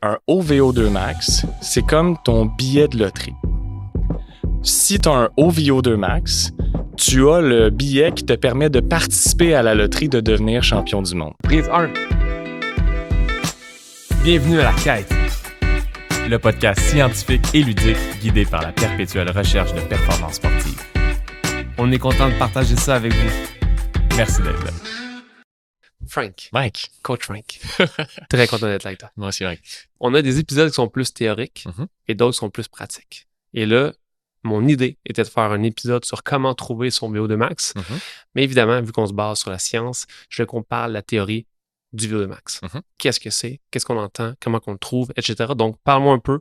Un haut VO2 max, c'est comme ton billet de loterie. Si tu as un haut VO2 max, tu as le billet qui te permet de participer à la loterie de devenir champion du monde. Prise 1. Bienvenue à La Quête, le podcast scientifique et ludique guidé par la perpétuelle recherche de performance sportive. On est content de partager ça avec vous. Merci d'être là. Frank. Mike. Coach Frank. Très content d'être là avec toi. Moi aussi, Mike. On a des épisodes qui sont plus théoriques et d'autres qui sont plus pratiques. Et là, mon idée était de faire un épisode sur comment trouver son VO2 max. Mais évidemment, vu qu'on se base sur la science, je veux qu'on parle de la théorie du VO2 max. Qu'est-ce que c'est? Qu'est-ce qu'on entend? Comment qu'on le trouve? Etc. Donc, parle-moi un peu.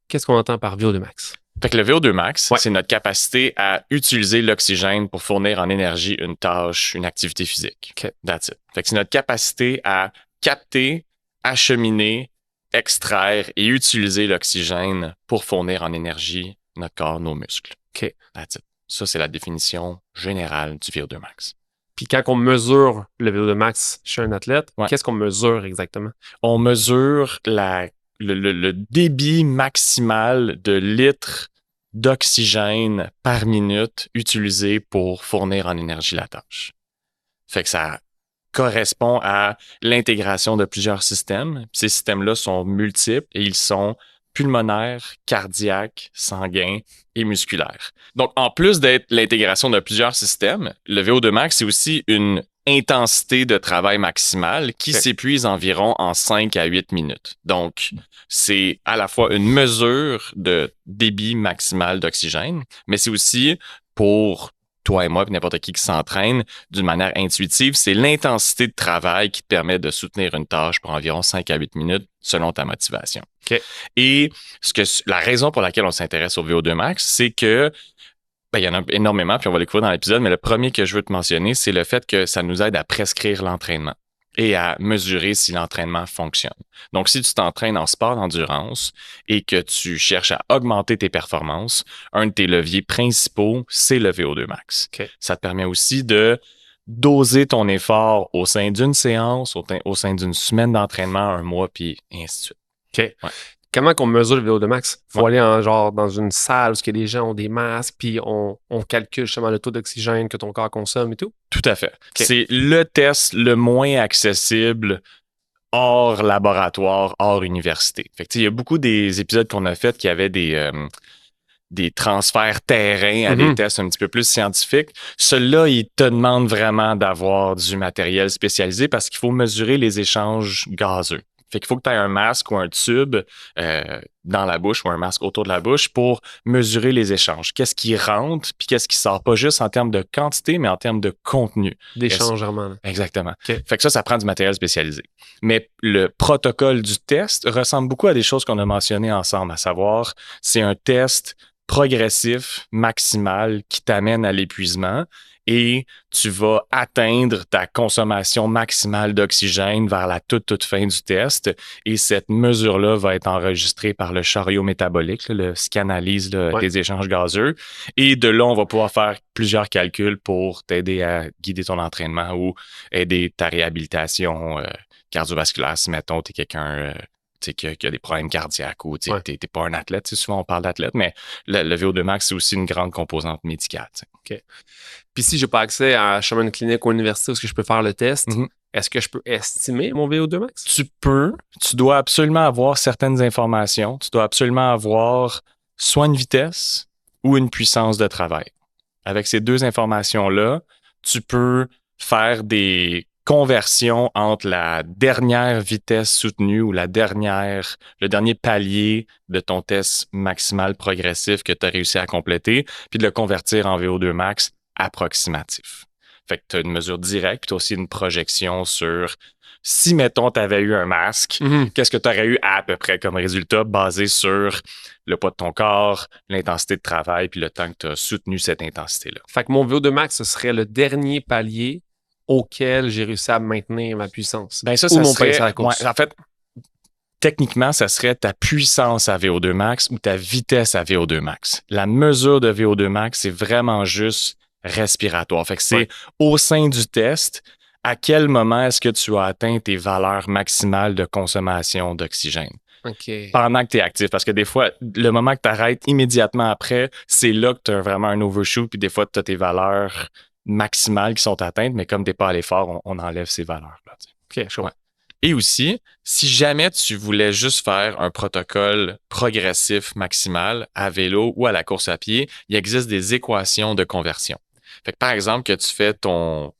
Qu'est-ce qu'on entend par VO2 max? Fait que le VO2 max, c'est notre capacité à utiliser l'oxygène pour fournir en énergie une tâche, une activité physique. Okay. That's it. Fait que c'est notre capacité à capter, acheminer, extraire et utiliser l'oxygène pour fournir en énergie notre corps, nos muscles. OK. That's it. Ça, c'est la définition générale du VO2 max. Puis quand on mesure le VO2 max chez un athlète, qu'est-ce qu'on mesure exactement? On mesure le débit maximal de litres d'oxygène par minute utilisé pour fournir en énergie la tâche. Fait que ça correspond à l'intégration de plusieurs systèmes. Ces systèmes-là sont multiples et ils sont pulmonaires, cardiaques, sanguins et musculaires. Donc, en plus d'être l'intégration de plusieurs systèmes, le VO2 max, c'est aussi une intensité de travail maximale qui s'épuise environ en 5 à 8 minutes. Donc, c'est à la fois une mesure de débit maximal d'oxygène, mais c'est aussi pour toi et moi, puis n'importe qui s'entraîne d'une manière intuitive, c'est l'intensité de travail qui te permet de soutenir une tâche pour environ 5 à 8 minutes selon ta motivation. Okay. Et la raison pour laquelle on s'intéresse au VO2 max, c'est que il y en a énormément, puis on va les couvrir dans l'épisode, mais le premier que je veux te mentionner, c'est le fait que ça nous aide à prescrire l'entraînement et à mesurer si l'entraînement fonctionne. Donc, si tu t'entraînes en sport d'endurance et que tu cherches à augmenter tes performances, un de tes leviers principaux, c'est le VO2 max. Okay. Ça te permet aussi de doser ton effort au sein d'une séance, au sein d'une semaine d'entraînement, un mois, puis ainsi de suite. OK. Ouais. Comment qu'on mesure le VO2 max? Faut aller dans une salle où les gens ont des masques, puis on calcule justement le taux d'oxygène que ton corps consomme et tout? Tout à fait. Okay. C'est le test le moins accessible hors laboratoire, hors université. Fait que, il y a beaucoup des épisodes qu'on a faits qui avaient des transferts terrain à des tests un petit peu plus scientifiques. Celui-là, il te demande vraiment d'avoir du matériel spécialisé parce qu'il faut mesurer les échanges gazeux. Fait qu'il faut que tu aies un masque ou un tube dans la bouche ou un masque autour de la bouche pour mesurer les échanges. Qu'est-ce qui rentre puis qu'est-ce qui sort? Pas juste en termes de quantité, mais en termes de contenu. D'échangement. Exactement. Okay. Fait que ça prend du matériel spécialisé. Mais le protocole du test ressemble beaucoup à des choses qu'on a mentionnées ensemble, à savoir, c'est un test progressif, maximal, qui t'amène à l'épuisement et tu vas atteindre ta consommation maximale d'oxygène vers la toute fin du test. Et cette mesure-là va être enregistrée par le chariot métabolique, ce qui analyse tes échanges gazeux. Et de là, on va pouvoir faire plusieurs calculs pour t'aider à guider ton entraînement ou aider ta réhabilitation cardiovasculaire si, mettons, tu es quelqu'un qui a des problèmes cardiaques ou t'es pas un athlète. Souvent, on parle d'athlète, mais le VO2 max, c'est aussi une grande composante médicale. OK. Puis si j'ai pas accès à chemin de clinique ou université où est-ce que je peux faire le test, est-ce que je peux estimer mon VO2 max? Tu peux. Tu dois absolument avoir certaines informations. Tu dois absolument avoir soit une vitesse ou une puissance de travail. Avec ces deux informations-là, tu peux faire des conversion entre la dernière vitesse soutenue ou le dernier palier de ton test maximal progressif que tu as réussi à compléter, puis de le convertir en VO2 max approximatif. Fait que tu as une mesure directe, puis tu as aussi une projection sur si, mettons, tu avais eu un masque, qu'est-ce que tu aurais eu à peu près comme résultat basé sur le poids de ton corps, l'intensité de travail, puis le temps que tu as soutenu cette intensité-là. Fait que mon VO2 max, ce serait le dernier palier auquel j'ai réussi à maintenir ma puissance. Ben ça serait, à la course. En fait, techniquement, ça serait ta puissance à VO2 max ou ta vitesse à VO2 max. La mesure de VO2 max, c'est vraiment juste respiratoire. Fait que c'est au sein du test, à quel moment est-ce que tu as atteint tes valeurs maximales de consommation d'oxygène? pendant que tu es actif. Parce que des fois, le moment que tu arrêtes immédiatement après, c'est là que tu as vraiment un overshoot. Puis des fois, tu as tes valeurs maximales qui sont atteintes, mais comme tu n'es pas allé fort, on enlève ces valeurs-là. OK, je vois. Et aussi, si jamais tu voulais juste faire un protocole progressif maximal à vélo ou à la course à pied, il existe des équations de conversion. Fait que par exemple, que tu fais ton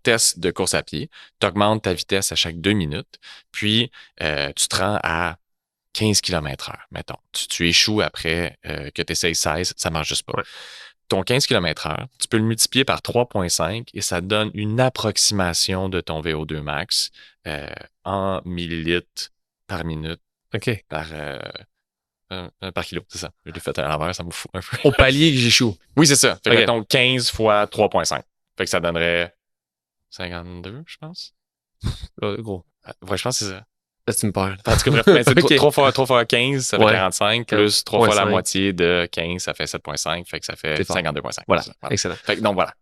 test de course à pied, tu augmentes ta vitesse à chaque 2 minutes, puis tu te rends à 15 km/h, mettons. Tu échoues après que tu essayes 16, ça ne marche juste pas. Ouais. Ton 15 km/h, tu peux le multiplier par 3,5 et ça te donne une approximation de ton VO2 max en millilitres par minute par kilo, c'est ça. Je l'ai fait à l'envers, ça me fout un peu. Au palier que j'échoue. Oui, c'est ça. Fait que mettons 15 fois 3,5. Fait que ça donnerait 52, je pense. Gros. Ouais, je pense que c'est ça. Là, tu me parles. En tout cas, bref, c'est 3 fois 15, ça fait 45, plus 3 fois la 5. moitié de 15, ça fait 7,5, fait que ça fait 52,5. Voilà, excellent. Fait que, donc voilà,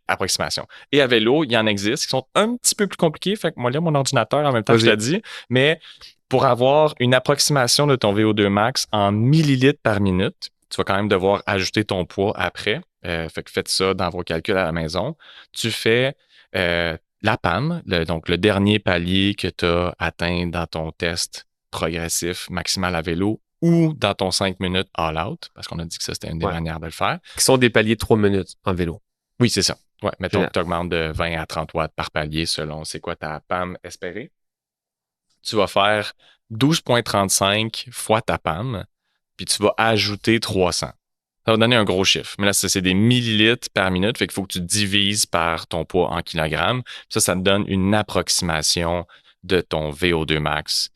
approximation. Et à vélo, il y en existe qui sont un petit peu plus compliqués, fait que moi, lire mon ordinateur en même temps que je l'ai dit, mais pour avoir une approximation de ton VO2 max en millilitres par minute, tu vas quand même devoir ajouter ton poids après. Fait que faites ça dans vos calculs à la maison. Tu fais la PAM, donc le dernier palier que tu as atteint dans ton test progressif maximal à vélo ou dans ton 5 minutes all-out, parce qu'on a dit que ça, c'était une des manières de le faire. Qui sont des paliers de 3 minutes en vélo. Oui, c'est ça. Ouais, mettons que tu augmentes de 20 à 30 watts par palier selon c'est quoi ta PAM espérée. Tu vas faire 12,35 fois ta PAM, puis tu vas ajouter 300. Ça va donner un gros chiffre. Mais là, c'est des millilitres par minute. Fait qu'il faut que tu divises par ton poids en kilogrammes. Ça te donne une approximation de ton VO2 max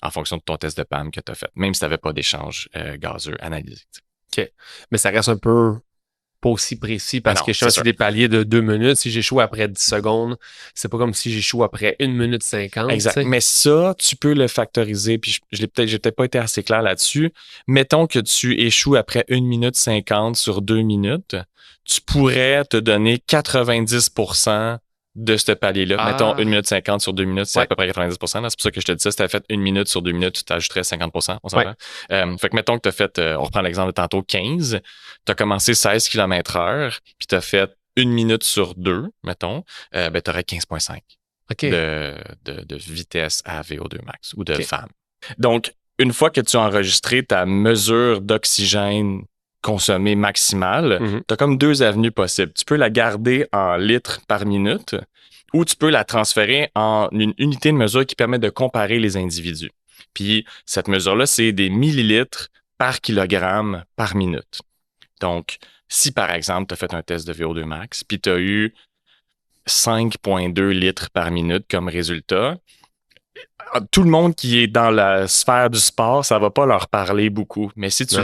en fonction de ton test de PAM que tu as fait, même si tu n'avais pas d'échange gazeux analysé. OK. Mais ça reste un peu pas aussi précis parce que je pense que c'est des paliers de 2 minutes. Si j'échoue après 10 secondes, c'est pas comme si j'échoue après 1 minute 50. Exact. T'sais. Mais ça, tu peux le factoriser. Puis j'ai peut-être pas été assez clair là-dessus. Mettons que tu échoues après 1 minute 50 sur 2 minutes. Tu pourrais te donner 90% de ce palier-là. Mettons 1 minute 50 sur 2 minutes, c'est à peu près 90%. Là. C'est pour ça que je te dis ça. Si tu as fait 1 minute sur 2 minutes, tu t'ajouterais 50%. On s'en va. Fait que mettons que tu as fait, on reprend l'exemple de tantôt, 15. Tu as commencé 16 km/h, puis tu as fait 1 minute sur 2, mettons, tu aurais 15,5 de vitesse à VO2 max ou de FAM. Donc, une fois que tu as enregistré ta mesure d'oxygène consommée maximale, tu as comme 2 avenues possibles. Tu peux la garder en litres par minute ou tu peux la transférer en une unité de mesure qui permet de comparer les individus. Puis, cette mesure-là, c'est des millilitres par kilogramme par minute. Donc, si par exemple, tu as fait un test de VO2 max, puis tu as eu 5,2 litres par minute comme résultat, tout le monde qui est dans la sphère du sport, ça va pas leur parler beaucoup. Mais si tu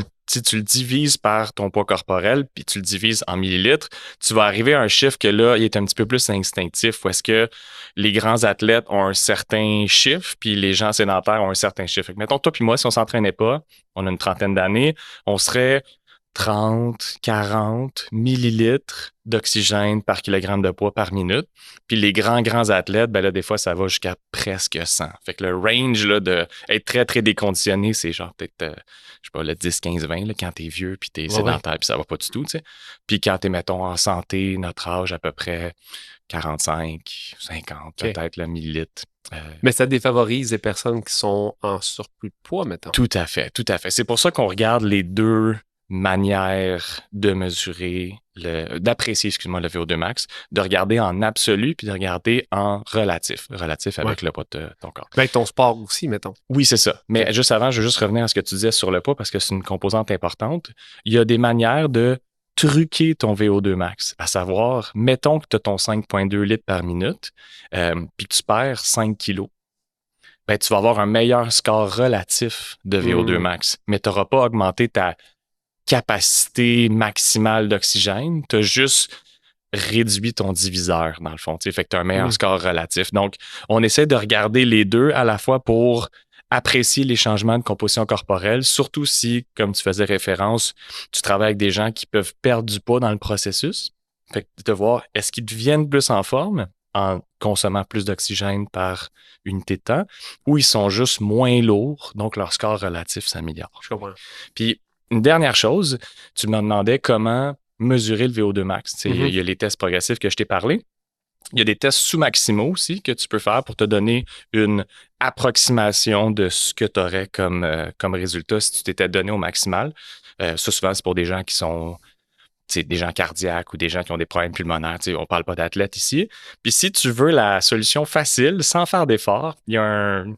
le divises par ton poids corporel, puis tu le divises en millilitres, tu vas arriver à un chiffre que là, il est un petit peu plus instinctif, où est-ce que les grands athlètes ont un certain chiffre, puis les gens sédentaires ont un certain chiffre. Mettons, toi puis moi, si on s'entraînait pas, on a une trentaine d'années, on serait 30, 40 millilitres d'oxygène par kilogramme de poids par minute. Puis les grands athlètes, ben là, des fois, ça va jusqu'à presque 100. Fait que le range là, de être très, très déconditionné, c'est genre peut-être, je sais pas, le 10, 15, 20, là, quand t'es vieux, puis t'es sédentaire, puis ça va pas du tout, tu sais. Puis quand t'es, mettons, en santé, notre âge, à peu près 45, 50, peut-être, le millilitres. Mais ça défavorise les personnes qui sont en surplus de poids, mettons. Tout à fait. C'est pour ça qu'on regarde les deux manière de mesurer, d'apprécier, le VO2 max, de regarder en absolu puis de regarder en relatif avec le poids de ton corps. Avec ton sport aussi, mettons. Oui, c'est ça. Mais juste avant, je veux juste revenir à ce que tu disais sur le poids parce que c'est une composante importante. Il y a des manières de truquer ton VO2 max, à savoir, mettons que tu as ton 5,2 litres par minute puis que tu perds 5 kilos. Ben, tu vas avoir un meilleur score relatif de VO2 max, mais tu n'auras pas augmenté ta capacité maximale d'oxygène, tu as juste réduit ton diviseur, dans le fond. Fait que tu as un meilleur score relatif. Donc, on essaie de regarder les deux à la fois pour apprécier les changements de composition corporelle, surtout si, comme tu faisais référence, tu travailles avec des gens qui peuvent perdre du poids dans le processus. Fait que de voir, est-ce qu'ils deviennent plus en forme en consommant plus d'oxygène par unité de temps, ou ils sont juste moins lourds, donc leur score relatif s'améliore. Je comprends. Puis, une dernière chose, tu me demandais comment mesurer le VO2 max. Il y a les tests progressifs que je t'ai parlé. Il y a des tests sous-maximaux aussi que tu peux faire pour te donner une approximation de ce que tu aurais comme résultat si tu t'étais donné au maximal. Ça, souvent, c'est pour des gens qui sont des gens cardiaques ou des gens qui ont des problèmes pulmonaires. On ne parle pas d'athlètes ici. Puis si tu veux la solution facile, sans faire d'effort, il y a un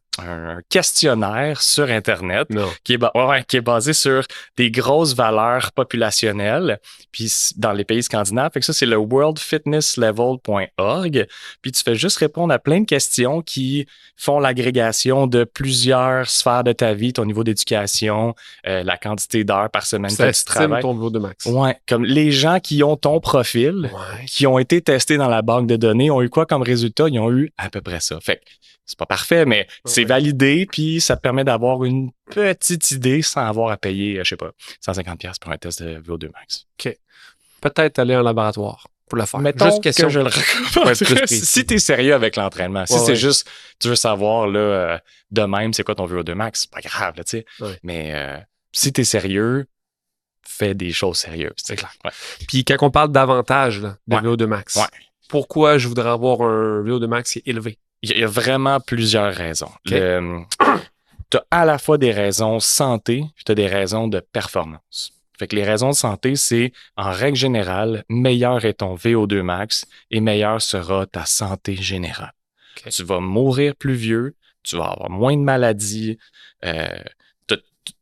questionnaire sur Internet qui est basé sur des grosses valeurs populationnelles puis dans les pays scandinaves. Fait que ça, c'est le worldfitnesslevel.org. Puis tu fais juste répondre à plein de questions qui font l'agrégation de plusieurs sphères de ta vie, ton niveau d'éducation, la quantité d'heures par semaine que tu travailles. Ton VO2 max. Ouais, comme les gens qui ont ton profil, qui ont été testés dans la banque de données, ont eu quoi comme résultat? Ils ont eu à peu près ça. Fait que c'est pas parfait, mais c'est validé, puis ça te permet d'avoir une petite idée sans avoir à payer, je sais pas, 150$ pour un test de VO2 max. OK. Peut-être aller en laboratoire pour le faire. Mettons juste question que je le recommande. Si tu es sérieux avec l'entraînement, si c'est juste, tu veux savoir là, de même, c'est quoi ton VO2 max, c'est pas grave, là, tu sais. Mais si tu es sérieux, fais des choses sérieuses. C'est clair. Puis quand on parle d'avantage de VO2 max, pourquoi je voudrais avoir un VO2 max qui est élevé? Il y a vraiment plusieurs raisons. Tu as à la fois des raisons santé, puis tu as des raisons de performance. Fait que les raisons de santé, c'est, en règle générale, meilleur est ton VO2 max et meilleure sera ta santé générale. Tu vas mourir plus vieux, tu vas avoir moins de maladies,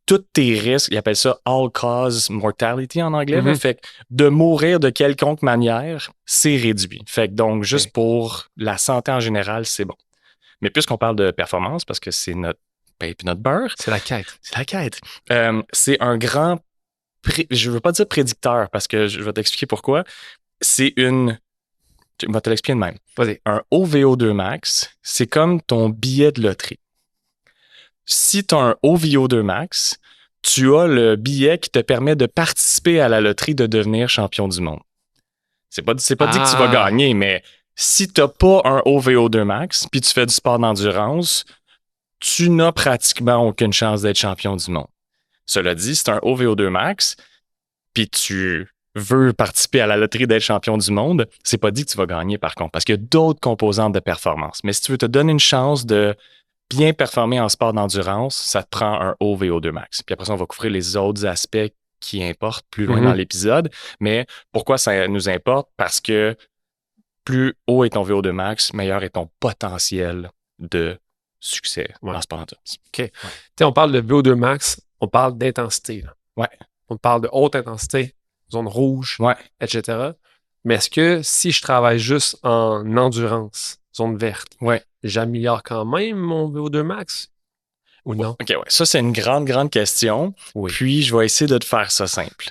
tous tes risques, ils appellent ça all-cause mortality en anglais. Fait que de mourir de quelconque manière, c'est réduit. Fait que donc, juste pour la santé en général, c'est bon. Mais puisqu'on parle de performance, parce que c'est notre pain et notre beurre. C'est la quête. C'est la quête. C'est un grand... je ne veux pas dire prédicteur, parce que je vais t'expliquer pourquoi. C'est une... Je vais te l'expliquer de même. Vas-y. Un haut VO2 max, c'est comme ton billet de loterie. Si tu as un haut VO2 max, tu as le billet qui te permet de participer à la loterie de devenir champion du monde. C'est pas dit que tu vas gagner, mais si tu n'as pas un haut VO2 max puis tu fais du sport d'endurance, tu n'as pratiquement aucune chance d'être champion du monde. Cela dit, si tu as un haut VO2 max puis tu veux participer à la loterie d'être champion du monde, c'est pas dit que tu vas gagner par contre, parce qu'il y a d'autres composantes de performance. Mais si tu veux te donner une chance de bien performer en sport d'endurance, ça te prend un haut VO2 max. Puis après ça, on va couvrir les autres aspects qui importent plus loin dans l'épisode. Mais pourquoi ça nous importe? Parce que plus haut est ton VO2 max, meilleur est ton potentiel de succès en sport d'endurance. OK. On parle de VO2 max, on parle d'intensité. On parle de haute intensité, zone rouge, etc. Mais est-ce que si je travaille juste en endurance, zone verte, j'améliore quand même mon VO2 max ou non? OK, ça, c'est une grande question. Puis, je vais essayer de te faire ça simple.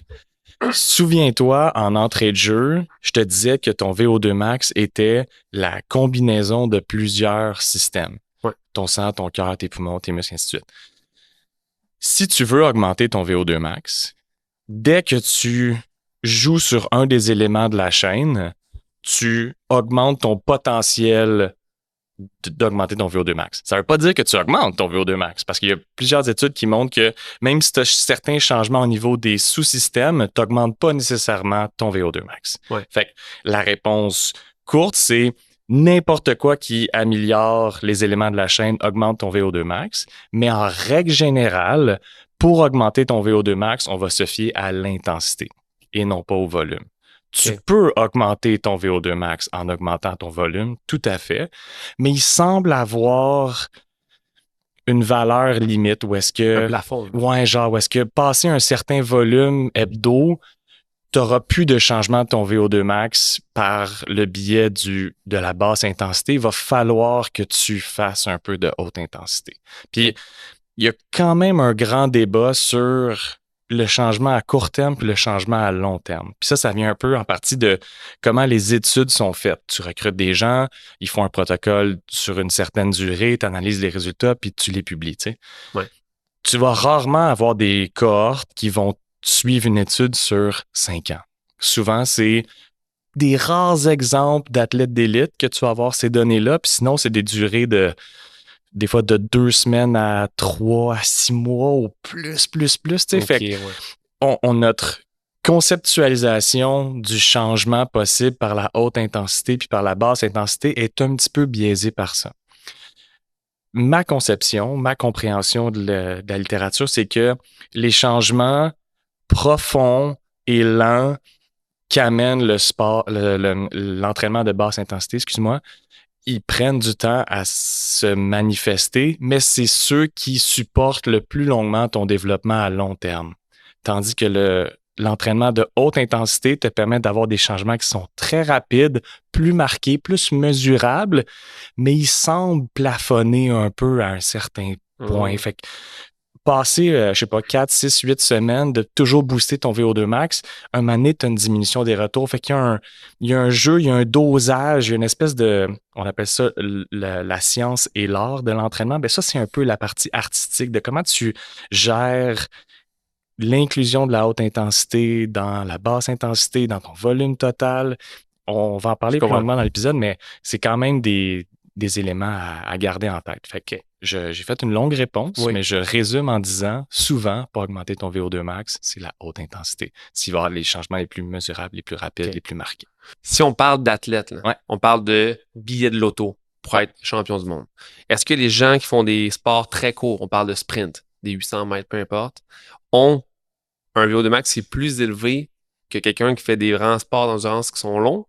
Souviens-toi, en entrée de jeu, je te disais que ton VO2 max était la combinaison de plusieurs systèmes. Ton sang, ton cœur, tes poumons, tes muscles, ainsi de suite. Si tu veux augmenter ton VO2 max, dès que tu joues sur un des éléments de la chaîne, tu augmentes ton potentiel d'augmenter ton VO2 max. Ça ne veut pas dire que tu augmentes ton VO2 max, parce qu'il y a plusieurs études qui montrent que même si tu as certains changements au niveau des sous-systèmes, tu n'augmentes pas nécessairement ton VO2 max. Fait que la réponse courte, c'est n'importe quoi qui améliore les éléments de la chaîne augmente ton VO2 max, mais en règle générale, pour augmenter ton VO2 max, on va se fier à l'intensité et non pas au volume. Tu peux augmenter ton VO2 max en augmentant ton volume, tout à fait, mais il semble avoir une valeur limite où est-ce que... Un plafond. Où est-ce que passer un certain volume hebdo, tu n'auras plus de changement de ton VO2 max par le biais de la basse intensité. Il va falloir que tu fasses un peu de haute intensité. Puis, il y a quand même un grand débat sur le changement à court terme puis le changement à long terme. Puis ça vient un peu en partie de comment les études sont faites. Tu recrutes des gens, ils font un protocole sur une certaine durée, tu analyses les résultats puis tu les publies. Tu sais. Tu vas rarement avoir des cohortes qui vont suivre une étude sur 5 ans. Souvent, c'est des rares exemples d'athlètes d'élite que tu vas avoir ces données-là. Puis sinon, c'est des durées des fois de 2 semaines à 3 à 6 mois ou plus. Tu sais, fait que notre conceptualisation du changement possible par la haute intensité puis par la basse intensité est un petit peu biaisée par ça. Ma conception, ma compréhension de la littérature, c'est que les changements profonds et lents qu'amène le sport, l'entraînement de basse intensité, ils prennent du temps à se manifester, mais c'est ceux qui supportent le plus longuement ton développement à long terme. Tandis que l'entraînement de haute intensité te permet d'avoir des changements qui sont très rapides, plus marqués, plus mesurables, mais ils semblent plafonner un peu à un certain point. Fait que passer, 4, 6, 8 semaines de toujours booster ton VO2 max, un moment donné, tu as une diminution des retours. Fait qu'il y a un jeu, il y a un dosage, il y a une espèce de, on appelle ça la science et l'art de l'entraînement. Ben ça, c'est un peu la partie artistique de comment tu gères l'inclusion de la haute intensité dans la basse intensité, dans ton volume total. On va en parler plus longuement dans l'épisode, mais c'est quand même des éléments à garder en tête. Fait que j'ai fait une longue réponse, mais je résume en disant, souvent, pour augmenter ton VO2 max, c'est la haute intensité. S'il va y avoir les changements les plus mesurables, les plus rapides, les plus marqués. Si on parle d'athlètes, on parle de billets de loto pour être champion du monde. Est-ce que les gens qui font des sports très courts, on parle de sprint, des 800 mètres, peu importe, ont un VO2 max qui est plus élevé que quelqu'un qui fait des grands sports d'endurance qui sont longs?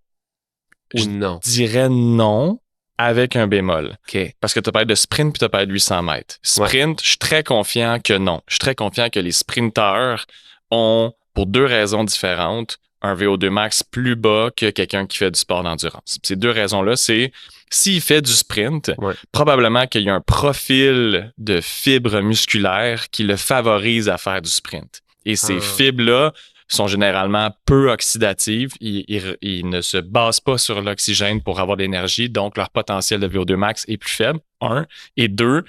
Ou non? Je dirais non, avec un bémol. Parce que tu as parlé de sprint puis tu as parlé de 800 mètres. Sprint, je suis très confiant que non. Je suis très confiant que les sprinteurs ont, pour 2 raisons différentes, un VO2 max plus bas que quelqu'un qui fait du sport d'endurance. Ces 2 raisons-là, c'est s'il fait du sprint, probablement qu'il y a un profil de fibres musculaires qui le favorise à faire du sprint. Et ces fibres-là sont généralement peu oxydatives. Ils ne se basent pas sur l'oxygène pour avoir de l'énergie, donc leur potentiel de VO2 max est plus faible, 1. Et 2,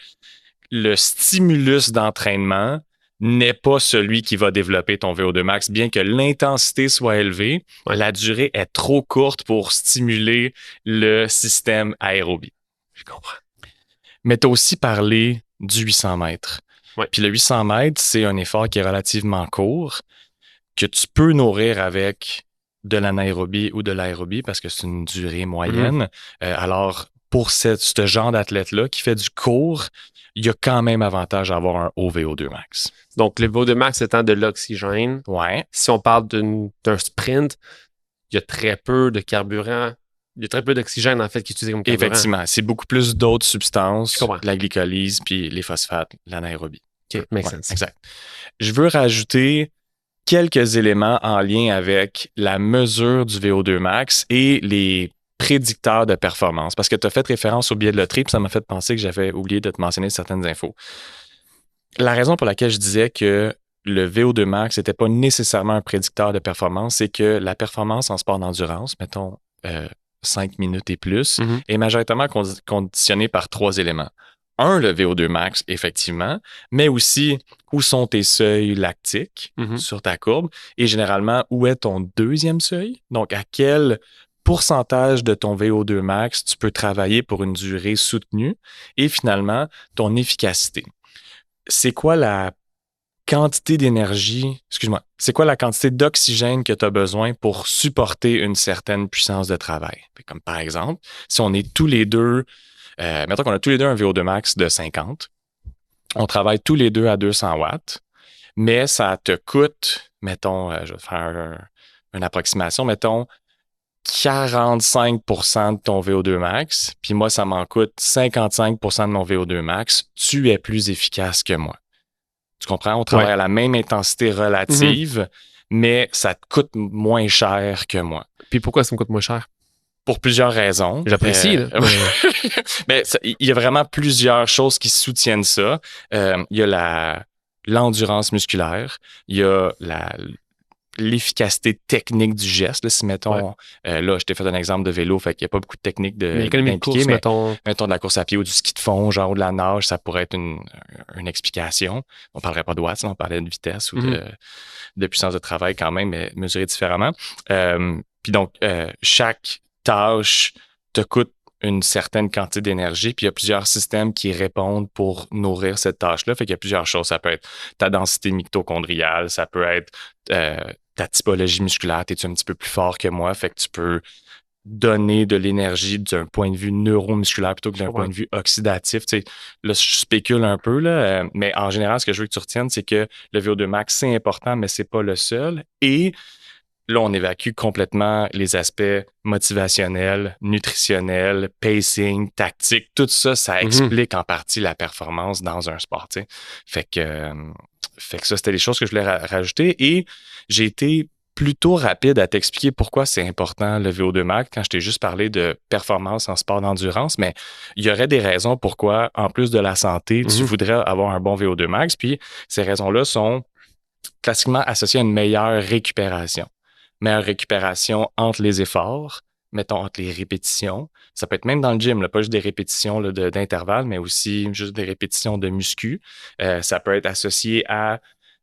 le stimulus d'entraînement n'est pas celui qui va développer ton VO2 max. Bien que l'intensité soit élevée, la durée est trop courte pour stimuler le système aérobie. Je comprends. Mais tu as aussi parlé du 800 mètres. Puis le 800 mètres, c'est un effort qui est relativement court, que tu peux nourrir avec de l'anaérobie ou de l'aérobie parce que c'est une durée moyenne. Alors, pour ce genre d'athlète-là qui fait du court, il y a quand même avantage à avoir un haut VO2 max. Donc, le VO2 max étant de l'oxygène, si on parle d'un sprint, il y a très peu de carburant, il y a très peu d'oxygène en fait qui est utilisé comme carburant. Effectivement, c'est beaucoup plus d'autres substances, la glycolyse puis les phosphates, l'anaérobie. OK, makes sense. Exact. Je veux rajouter quelques éléments en lien avec la mesure du VO2 max et les prédicteurs de performance. Parce que tu as fait référence au billet de loterie, puis ça m'a fait penser que j'avais oublié de te mentionner certaines infos. La raison pour laquelle je disais que le VO2 max n'était pas nécessairement un prédicteur de performance, c'est que la performance en sport d'endurance, mettons 5 minutes et plus, est majoritairement conditionnée par 3 éléments. 1, le VO2 max, effectivement, mais aussi où sont tes seuils lactiques sur ta courbe et généralement, où est ton 2e seuil? Donc, à quel pourcentage de ton VO2 max tu peux travailler pour une durée soutenue et finalement, ton efficacité. C'est quoi la quantité d'énergie, c'est quoi la quantité d'oxygène que tu as besoin pour supporter une certaine puissance de travail? Comme par exemple, si on est tous les deux mettons qu'on a tous les deux un VO2 max de 50. On travaille tous les deux à 200 watts, mais ça te coûte, mettons, je vais faire une approximation, mettons 45% de ton VO2 max, puis moi, ça m'en coûte 55% de mon VO2 max. Tu es plus efficace que moi. Tu comprends? On travaille à la même intensité relative, mais ça te coûte moins cher que moi. Puis pourquoi ça me coûte moins cher? Pour plusieurs raisons. J'apprécie. Mais il y a vraiment plusieurs choses qui soutiennent ça. Il y a l'endurance musculaire, il y a l'efficacité technique du geste. Là, si mettons, là, je t'ai fait un exemple de vélo, fait qu'il n'y a pas beaucoup de techniques d'impliquer, mais mettons de la course à pied ou du ski de fond, genre ou de la nage, ça pourrait être une explication. On ne parlerait pas de watts, on parlait de vitesse ou de puissance de travail quand même, mais mesurée différemment. Puis Puis donc, chaque tâche te coûte une certaine quantité d'énergie, puis il y a plusieurs systèmes qui répondent pour nourrir cette tâche-là. Fait qu'il y a plusieurs choses. Ça peut être ta densité mitochondriale, ça peut être ta typologie musculaire. T'es-tu un petit peu plus fort que moi? Fait que tu peux donner de l'énergie d'un point de vue neuromusculaire plutôt que d'un point de vue oxydatif. Tu sais, là, je spécule un peu, là, mais en général, ce que je veux que tu retiennes, c'est que le VO2 max, c'est important, mais c'est pas le seul. Et là, on évacue complètement les aspects motivationnels, nutritionnels, pacing, tactique. Tout ça, ça explique en partie la performance dans un sport. Tu sais. Fait que ça, c'était les choses que je voulais rajouter. Et j'ai été plutôt rapide à t'expliquer pourquoi c'est important le VO2 max quand je t'ai juste parlé de performance en sport d'endurance, mais il y aurait des raisons pourquoi, en plus de la santé, tu voudrais avoir un bon VO2 max. Puis ces raisons-là sont classiquement associées à une meilleure récupération. Meilleure récupération entre les efforts, mettons entre les répétitions. Ça peut être même dans le gym, là, pas juste des répétitions là, d'intervalles, mais aussi juste des répétitions de muscu. Ça peut être associé à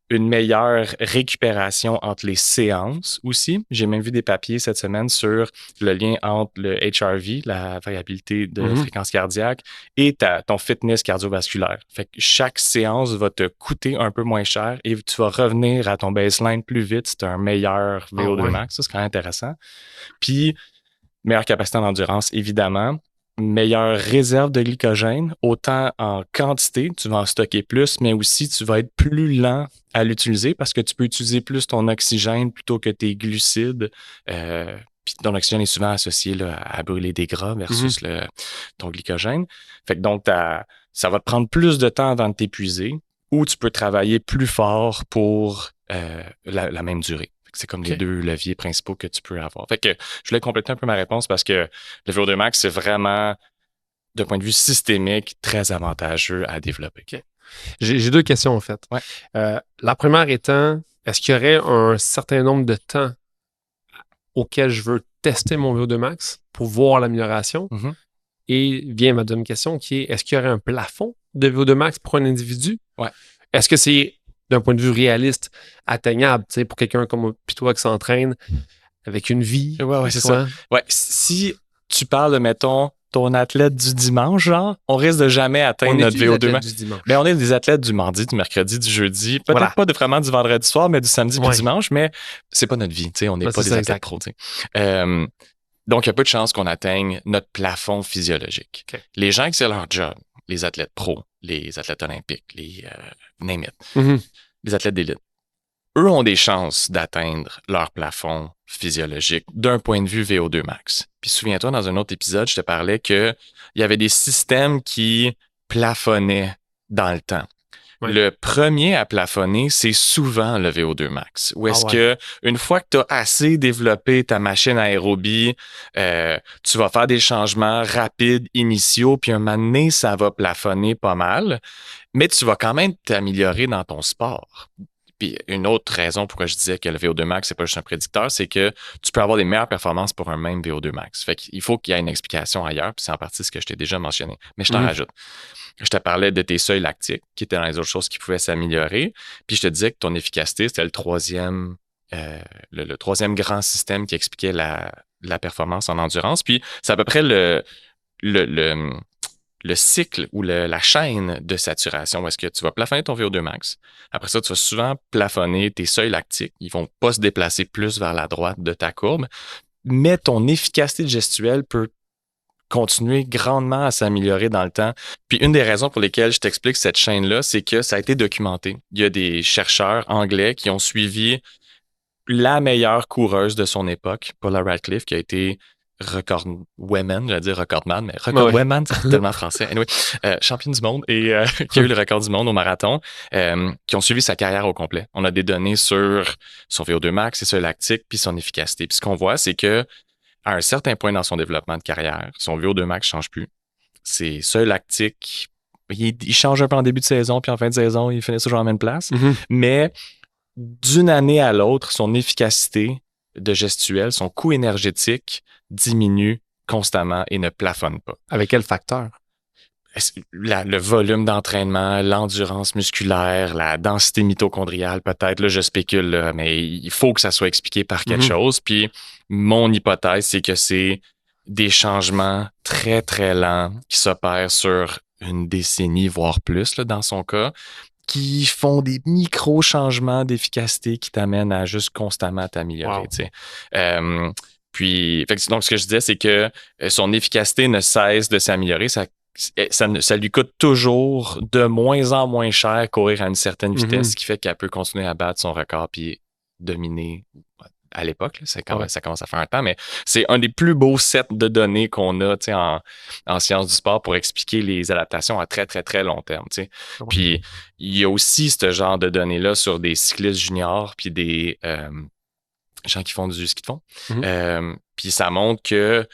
une meilleure récupération entre les séances aussi. J'ai même vu des papiers cette semaine sur le lien entre le HRV, la variabilité de fréquence cardiaque, et ton fitness cardiovasculaire. Fait que chaque séance va te coûter un peu moins cher et tu vas revenir à ton baseline plus vite si tu as un meilleur VO2 max. Ça, c'est quand même intéressant. Puis, meilleure capacité d'endurance, évidemment. Meilleure réserve de glycogène, autant en quantité, tu vas en stocker plus, mais aussi tu vas être plus lent à l'utiliser parce que tu peux utiliser plus ton oxygène plutôt que tes glucides. Puis ton oxygène est souvent associé là, à brûler des gras versus ton glycogène. Fait que donc, ça va te prendre plus de temps avant de t'épuiser ou tu peux travailler plus fort pour la même durée. C'est comme les deux leviers principaux que tu peux avoir. Fait que je voulais compléter un peu ma réponse parce que le VO2 max, c'est vraiment, d'un point de vue systémique, très avantageux à développer. Okay. J'ai deux questions, en fait. Ouais. La première étant, est-ce qu'il y aurait un certain nombre de temps auquel je veux tester mon VO2 max pour voir l'amélioration? Et vient ma deuxième question qui est, est-ce qu'il y aurait un plafond de VO2 max pour un individu? Ouais. Est-ce que c'est d'un point de vue réaliste, atteignable, tu sais, pour quelqu'un comme toi qui s'entraîne avec une vie. Ouais, c'est ça. Ouais, si tu parles de, mettons, ton athlète du dimanche, genre, on risque de jamais atteindre notre VO2 max. Mais on est des athlètes du mardi, du mercredi, du jeudi, peut-être pas vraiment du vendredi soir, mais du samedi puis du dimanche, mais c'est pas notre vie, tu sais, on n'est pas des athlètes pro, tu sais. Donc, il y a peu de chances qu'on atteigne notre plafond physiologique. Okay. Les gens qui c'est leur job, les athlètes pros, les athlètes olympiques, les name it, les athlètes d'élite, eux ont des chances d'atteindre leur plafond physiologique d'un point de vue VO2 max. Puis souviens-toi, dans un autre épisode, je te parlais qu'il y avait des systèmes qui plafonnaient dans le temps. Ouais. Le premier à plafonner, c'est souvent le VO2 max. Où est-ce que une fois que tu as assez développé ta machine aérobie, tu vas faire des changements rapides, initiaux, puis un moment donné, ça va plafonner pas mal, mais tu vas quand même t'améliorer dans ton sport. Puis une autre raison pourquoi je disais que le VO2 max, c'est pas juste un prédicteur, c'est que tu peux avoir des meilleures performances pour un même VO2 max. Fait qu'il faut qu'il y ait une explication ailleurs, puis c'est en partie ce que je t'ai déjà mentionné. Mais je t'en rajoute. Je te parlais de tes seuils lactiques, qui étaient dans les autres choses qui pouvaient s'améliorer. Puis je te disais que ton efficacité, c'était le troisième grand système qui expliquait la performance en endurance. Puis c'est à peu près le cycle ou la chaîne de saturation où est-ce que tu vas plafonner ton VO2 max. Après ça, tu vas souvent plafonner tes seuils lactiques. Ils vont pas se déplacer plus vers la droite de ta courbe, mais ton efficacité gestuelle peut continuer grandement à s'améliorer dans le temps. Puis une des raisons pour lesquelles je t'explique cette chaîne-là, c'est que ça a été documenté. Il y a des chercheurs anglais qui ont suivi la meilleure coureuse de son époque, Paula Radcliffe, qui a été recordwoman, j'allais dire recordman, mais recordwoman, c'est tellement français. Anyway, championne du monde et qui a eu le record du monde au marathon, qui ont suivi sa carrière au complet. On a des données sur son VO2 max, ses seuils lactiques, puis son efficacité. Puis ce qu'on voit, c'est que à un certain point dans son développement de carrière, son VO2 max ne change plus. Ses seuils lactiques, il change un peu en début de saison, puis en fin de saison, il finit toujours en même place. Mais d'une année à l'autre, son efficacité de gestuelle, son coût énergétique diminue constamment et ne plafonne pas. Avec quel facteur? Le volume d'entraînement, l'endurance musculaire, la densité mitochondriale, peut-être, là, je spécule, là, mais il faut que ça soit expliqué par quelque chose. Puis mon hypothèse, c'est que c'est des changements très, très lents qui s'opèrent sur une décennie, voire plus, là, dans son cas, qui font des micro-changements d'efficacité qui t'amènent à juste constamment t'améliorer. Wow. Tu sais. Donc, ce que je disais, c'est que son efficacité ne cesse de s'améliorer. Ça lui coûte toujours de moins en moins cher courir à une certaine vitesse, ce qui fait qu'elle peut continuer à battre son record puis dominer à l'époque. Là, ça commence à faire un temps, mais c'est un des plus beaux sets de données qu'on a en sciences du sport pour expliquer les adaptations à très, très, très long terme. Ouais. Puis, il y a aussi ce genre de données-là sur des cyclistes juniors puis des gens qui font du ski de fond. Puis, ça montre que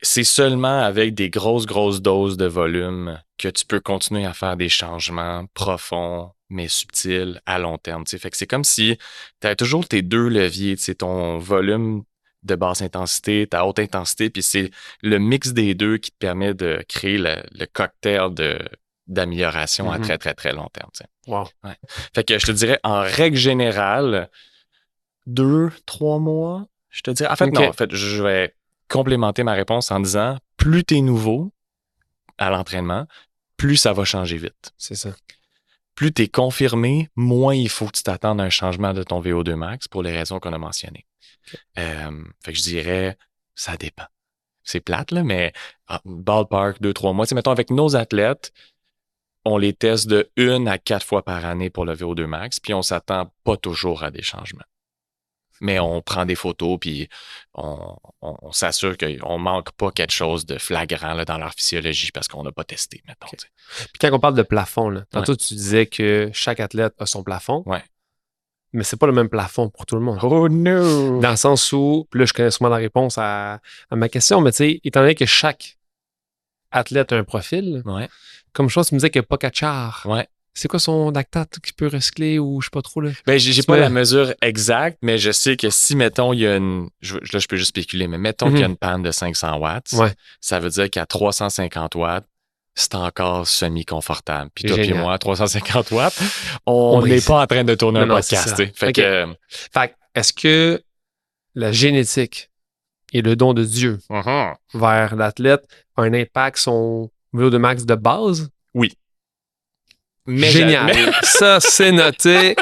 c'est seulement avec des grosses doses de volume que tu peux continuer à faire des changements profonds, mais subtils à long terme. T'sais. Fait que c'est comme si tu as toujours tes deux leviers, ton volume de basse intensité, ta haute intensité, puis c'est le mix des deux qui te permet de créer le cocktail d'amélioration à très, très, très long terme. T'sais. Wow. Ouais. Fait que je te dirais, en règle générale, 2-3 mois, je te dirais. En fait, non, en fait, je vais complémenter ma réponse en disant, plus tu es nouveau à l'entraînement, plus ça va changer vite. C'est ça. Plus tu es confirmé, moins il faut que tu t'attendes à un changement de ton VO2 max pour les raisons qu'on a mentionnées. Fait que je dirais, ça dépend. C'est plate, là, mais ballpark, 2-3 mois. T'sais, mettons, avec nos athlètes, on les teste de 1 à 4 fois par année pour le VO2 max, puis on s'attend pas toujours à des changements. Mais on prend des photos, puis on s'assure qu'on manque pas quelque chose de flagrant là, dans leur physiologie parce qu'on n'a pas testé, mettons. Okay. Puis quand on parle de plafond, là, tantôt tu disais que chaque athlète a son plafond, mais c'est pas le même plafond pour tout le monde. Oh no! Dans le sens où, puis là je connais sûrement la réponse à ma question, mais tu sais, étant donné que chaque athlète a un profil, comme chose, tu me disais que Pogačar, c'est quoi son lactate qui peut recycler ou je sais pas trop là? Ben, j'ai pas la mesure exacte, mais je sais que si, mettons, il y a une... Là, je peux juste spéculer, mais mettons qu'il y a une panne de 500 watts, ça veut dire qu'à 350 watts, c'est encore semi-confortable. Puis toi puis moi, 350 watts, on n'est pas en train de tourner un podcast. Fait que est-ce que la génétique et le don de Dieu vers l'athlète a un impact sur son VO2 max de base? Oui. Mais génial. Ça, c'est noté.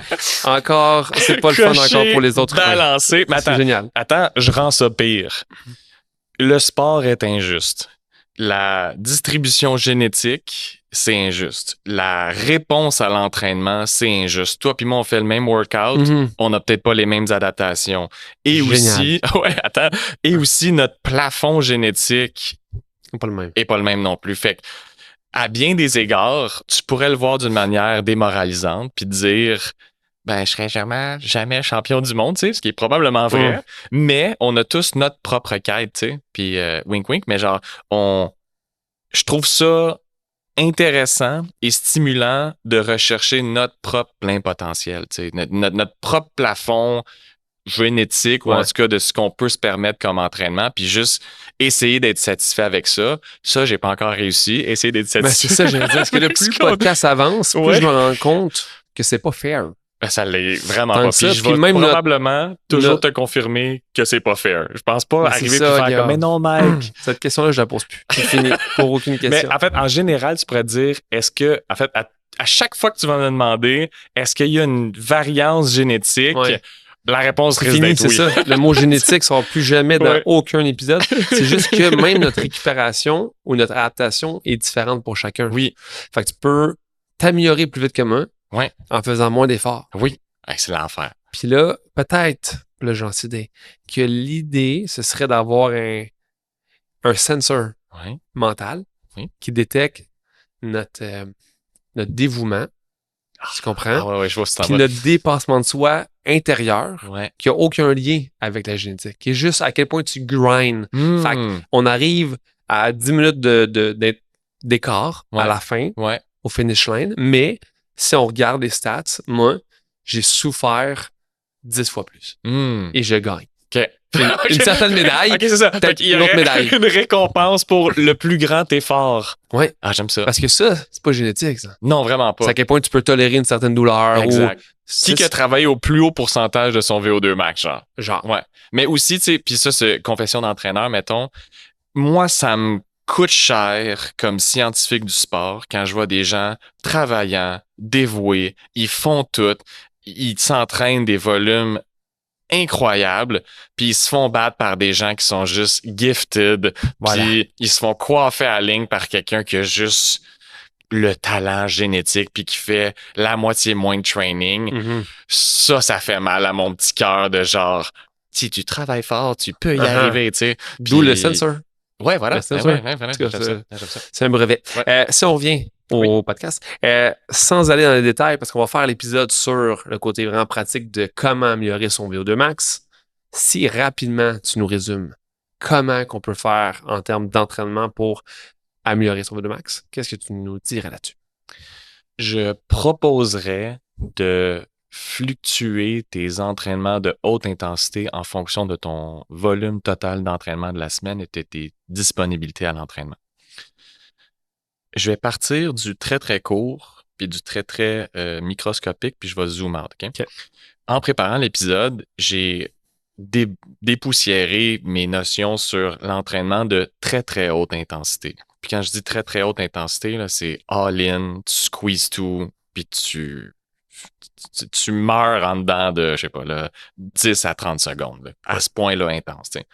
Encore, c'est pas le fun encore pour les autres. Balancé. Mais attends, génial. Attends, je rends ça pire. Le sport est injuste. La distribution génétique, c'est injuste. La réponse à l'entraînement, c'est injuste. Toi puis moi, on fait le même workout, on n'a peut-être pas les mêmes adaptations. Et aussi, et aussi notre plafond génétique est pas le même non plus. Fait que, à bien des égards, tu pourrais le voir d'une manière démoralisante puis dire je serais jamais champion du monde, tu sais, ce qui est probablement vrai, mais on a tous notre propre quête, tu sais, puis wink wink, mais genre je trouve ça intéressant et stimulant de rechercher notre propre plein potentiel, tu sais, notre propre plafond génétique ou en tout cas de ce qu'on peut se permettre comme entraînement, puis juste essayer d'être satisfait avec ça. Ça, j'ai pas encore réussi. Essayer d'être satisfait. C'est ça, j'allais dire. Parce que le plus le podcast avance, plus je me rends compte que c'est pas fair. Ça l'est vraiment pas. Puis je vais même probablement toujours te confirmer que c'est pas fair. Je pense pas arriver et faire comme « Mais non, Mike! » Cette question-là, je la pose plus. C'est fini. Pour aucune question. Mais en fait, en général, tu pourrais te dire, est-ce que, en fait, à chaque fois que tu vas me demander, est-ce qu'il y a une variance génétique? La réponse risque d'être oui. C'est ça. Le mot génétique ne sera plus jamais dans aucun épisode. C'est juste que même notre récupération ou notre adaptation est différente pour chacun. Oui. Fait que tu peux t'améliorer plus vite que moi en faisant moins d'efforts. Oui. C'est l'enfer. Puis là, peut-être, là j'en sais que l'idée, ce serait d'avoir un sensor mental qui détecte notre dévouement. Tu comprends? Je vois ce Puis notre dépassement de soi intérieur, qui n'a aucun lien avec la génétique, qui est juste à quel point tu grindes. Fait qu'on arrive à 10 minutes d'écart à la fin, au finish line, mais si on regarde les stats, moi, j'ai souffert 10 fois plus. Et je gagne. Une certaine médaille. C'est ça. Peut-être une autre médaille. Une récompense pour le plus grand effort. Ouais. Ah, j'aime ça. Parce que ça, c'est pas génétique, ça. Non, vraiment pas. C'est à quel point tu peux tolérer une certaine douleur. Exact. Ou Qui a travaillé au plus haut pourcentage de son VO2 max, genre? Genre. Ouais. Mais aussi, tu sais, puis ça, c'est confession d'entraîneur, mettons. Moi, ça me coûte cher comme scientifique du sport quand je vois des gens travaillant, dévoués, ils font tout, ils s'entraînent des volumes incroyables, puis ils se font battre par des gens qui sont juste gifted, Voilà. puis ils se font coiffer à la ligne par quelqu'un qui a juste le talent génétique puis qui fait la moitié moins de training. Mm-hmm. Ça fait mal à mon petit cœur de genre, si tu travailles fort, tu peux y arriver, tu sais. D'où le sensor. Ouais, voilà. Le sensor. Voilà. C'est un brevet. Ouais. Si on revient au podcast, sans aller dans les détails, parce qu'on va faire l'épisode sur le côté vraiment pratique de comment améliorer son VO2 max, si rapidement tu nous résumes comment qu'on peut faire en termes d'entraînement pour améliorer son VO2 max, qu'est-ce que tu nous dirais là-dessus? Je proposerais de fluctuer tes entraînements de haute intensité en fonction de ton volume total d'entraînement de la semaine et de tes disponibilités à l'entraînement. Je vais partir du très, très court puis du très, très microscopique, puis je vais zoom out. Okay? En préparant l'épisode, j'ai dépoussiéré mes notions sur l'entraînement de très, très haute intensité. Puis quand je dis très, très haute intensité, là, c'est all-in, tu squeezes tout, puis tu meurs en dedans de, je sais pas, là, 10 à 30 secondes. Là, à ce point-là intense. T'sais.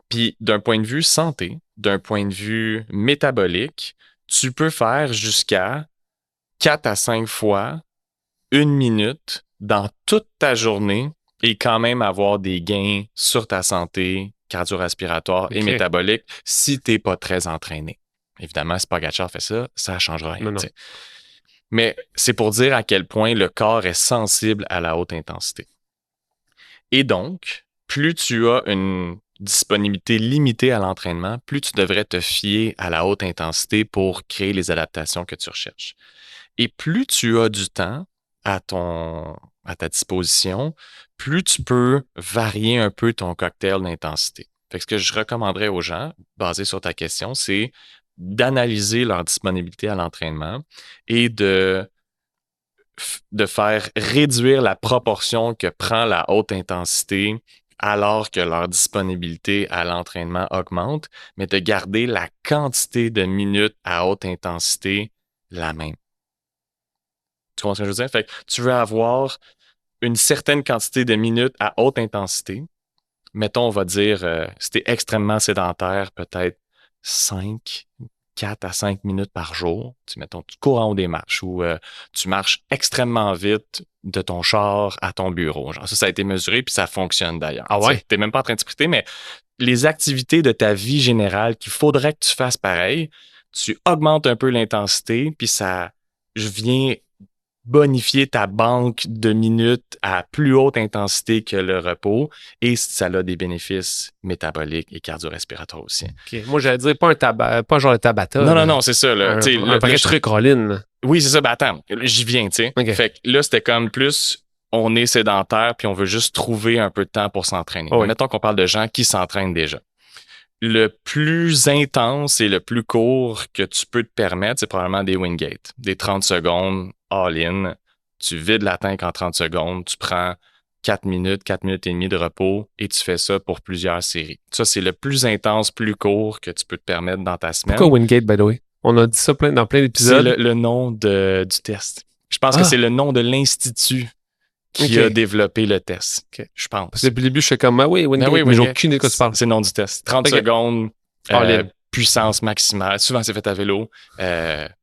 Puis d'un point de vue santé, d'un point de vue métabolique, tu peux faire jusqu'à 4 à 5 fois 1 minute dans toute ta journée et quand même avoir des gains sur ta santé cardio-respiratoire et métabolique si tu n'es pas très entraîné. Évidemment, si Pogacar fait ça, ça ne changera rien. Non. Mais c'est pour dire à quel point le corps est sensible à la haute intensité. Et donc, plus tu as une disponibilité limitée à l'entraînement, plus tu devrais te fier à la haute intensité pour créer les adaptations que tu recherches. Et plus tu as du temps à ta disposition, plus tu peux varier un peu ton cocktail d'intensité. Fait que ce que je recommanderais aux gens, basé sur ta question, c'est d'analyser leur disponibilité à l'entraînement et de faire réduire la proportion que prend la haute intensité alors que leur disponibilité à l'entraînement augmente, mais de garder la quantité de minutes à haute intensité la même. Tu comprends ce que je veux dire? Fait que tu veux avoir une certaine quantité de minutes à haute intensité. Mettons, on va dire, si tu es extrêmement sédentaire, peut-être 4 à 5 minutes par jour. Mettons, tu cours en haut des marches ou tu marches extrêmement vite de ton char à ton bureau. Genre, ça a été mesuré puis ça fonctionne d'ailleurs. Ah ouais? Tu n'es même pas en train de discuter, mais les activités de ta vie générale qu'il faudrait que tu fasses pareil, tu augmentes un peu l'intensité puis ça vient bonifier ta banque de minutes à plus haute intensité que le repos et ça a des bénéfices métaboliques et cardio-respiratoires aussi. Okay. Moi, j'allais dire pas genre le Tabata. Non, c'est ça. Là, un vrai truc Rollin. Oui, c'est ça. Ben attends, j'y viens, tu sais. Okay. Fait que là, c'était comme plus, on est sédentaire puis on veut juste trouver un peu de temps pour s'entraîner. Oui. Mettons qu'on parle de gens qui s'entraînent déjà. Le plus intense et le plus court que tu peux te permettre, c'est probablement des Wingate. Des 30 secondes all-in. Tu vides la tank en 30 secondes. Tu prends 4 minutes et demie de repos et tu fais ça pour plusieurs séries. Ça, c'est le plus intense, plus court que tu peux te permettre dans ta semaine. Pourquoi Wingate, by the way? On a dit ça dans plein d'épisodes. C'est le nom du test. Je pense que c'est le nom de l'institut qui a développé le test, je pense. Parce que depuis le début, je suis comme, oui, Wingate, mais j'ai aucune idée de quoi tu parles. C'est le nom du test. 30 secondes, puissance maximale. Souvent, c'est fait à vélo.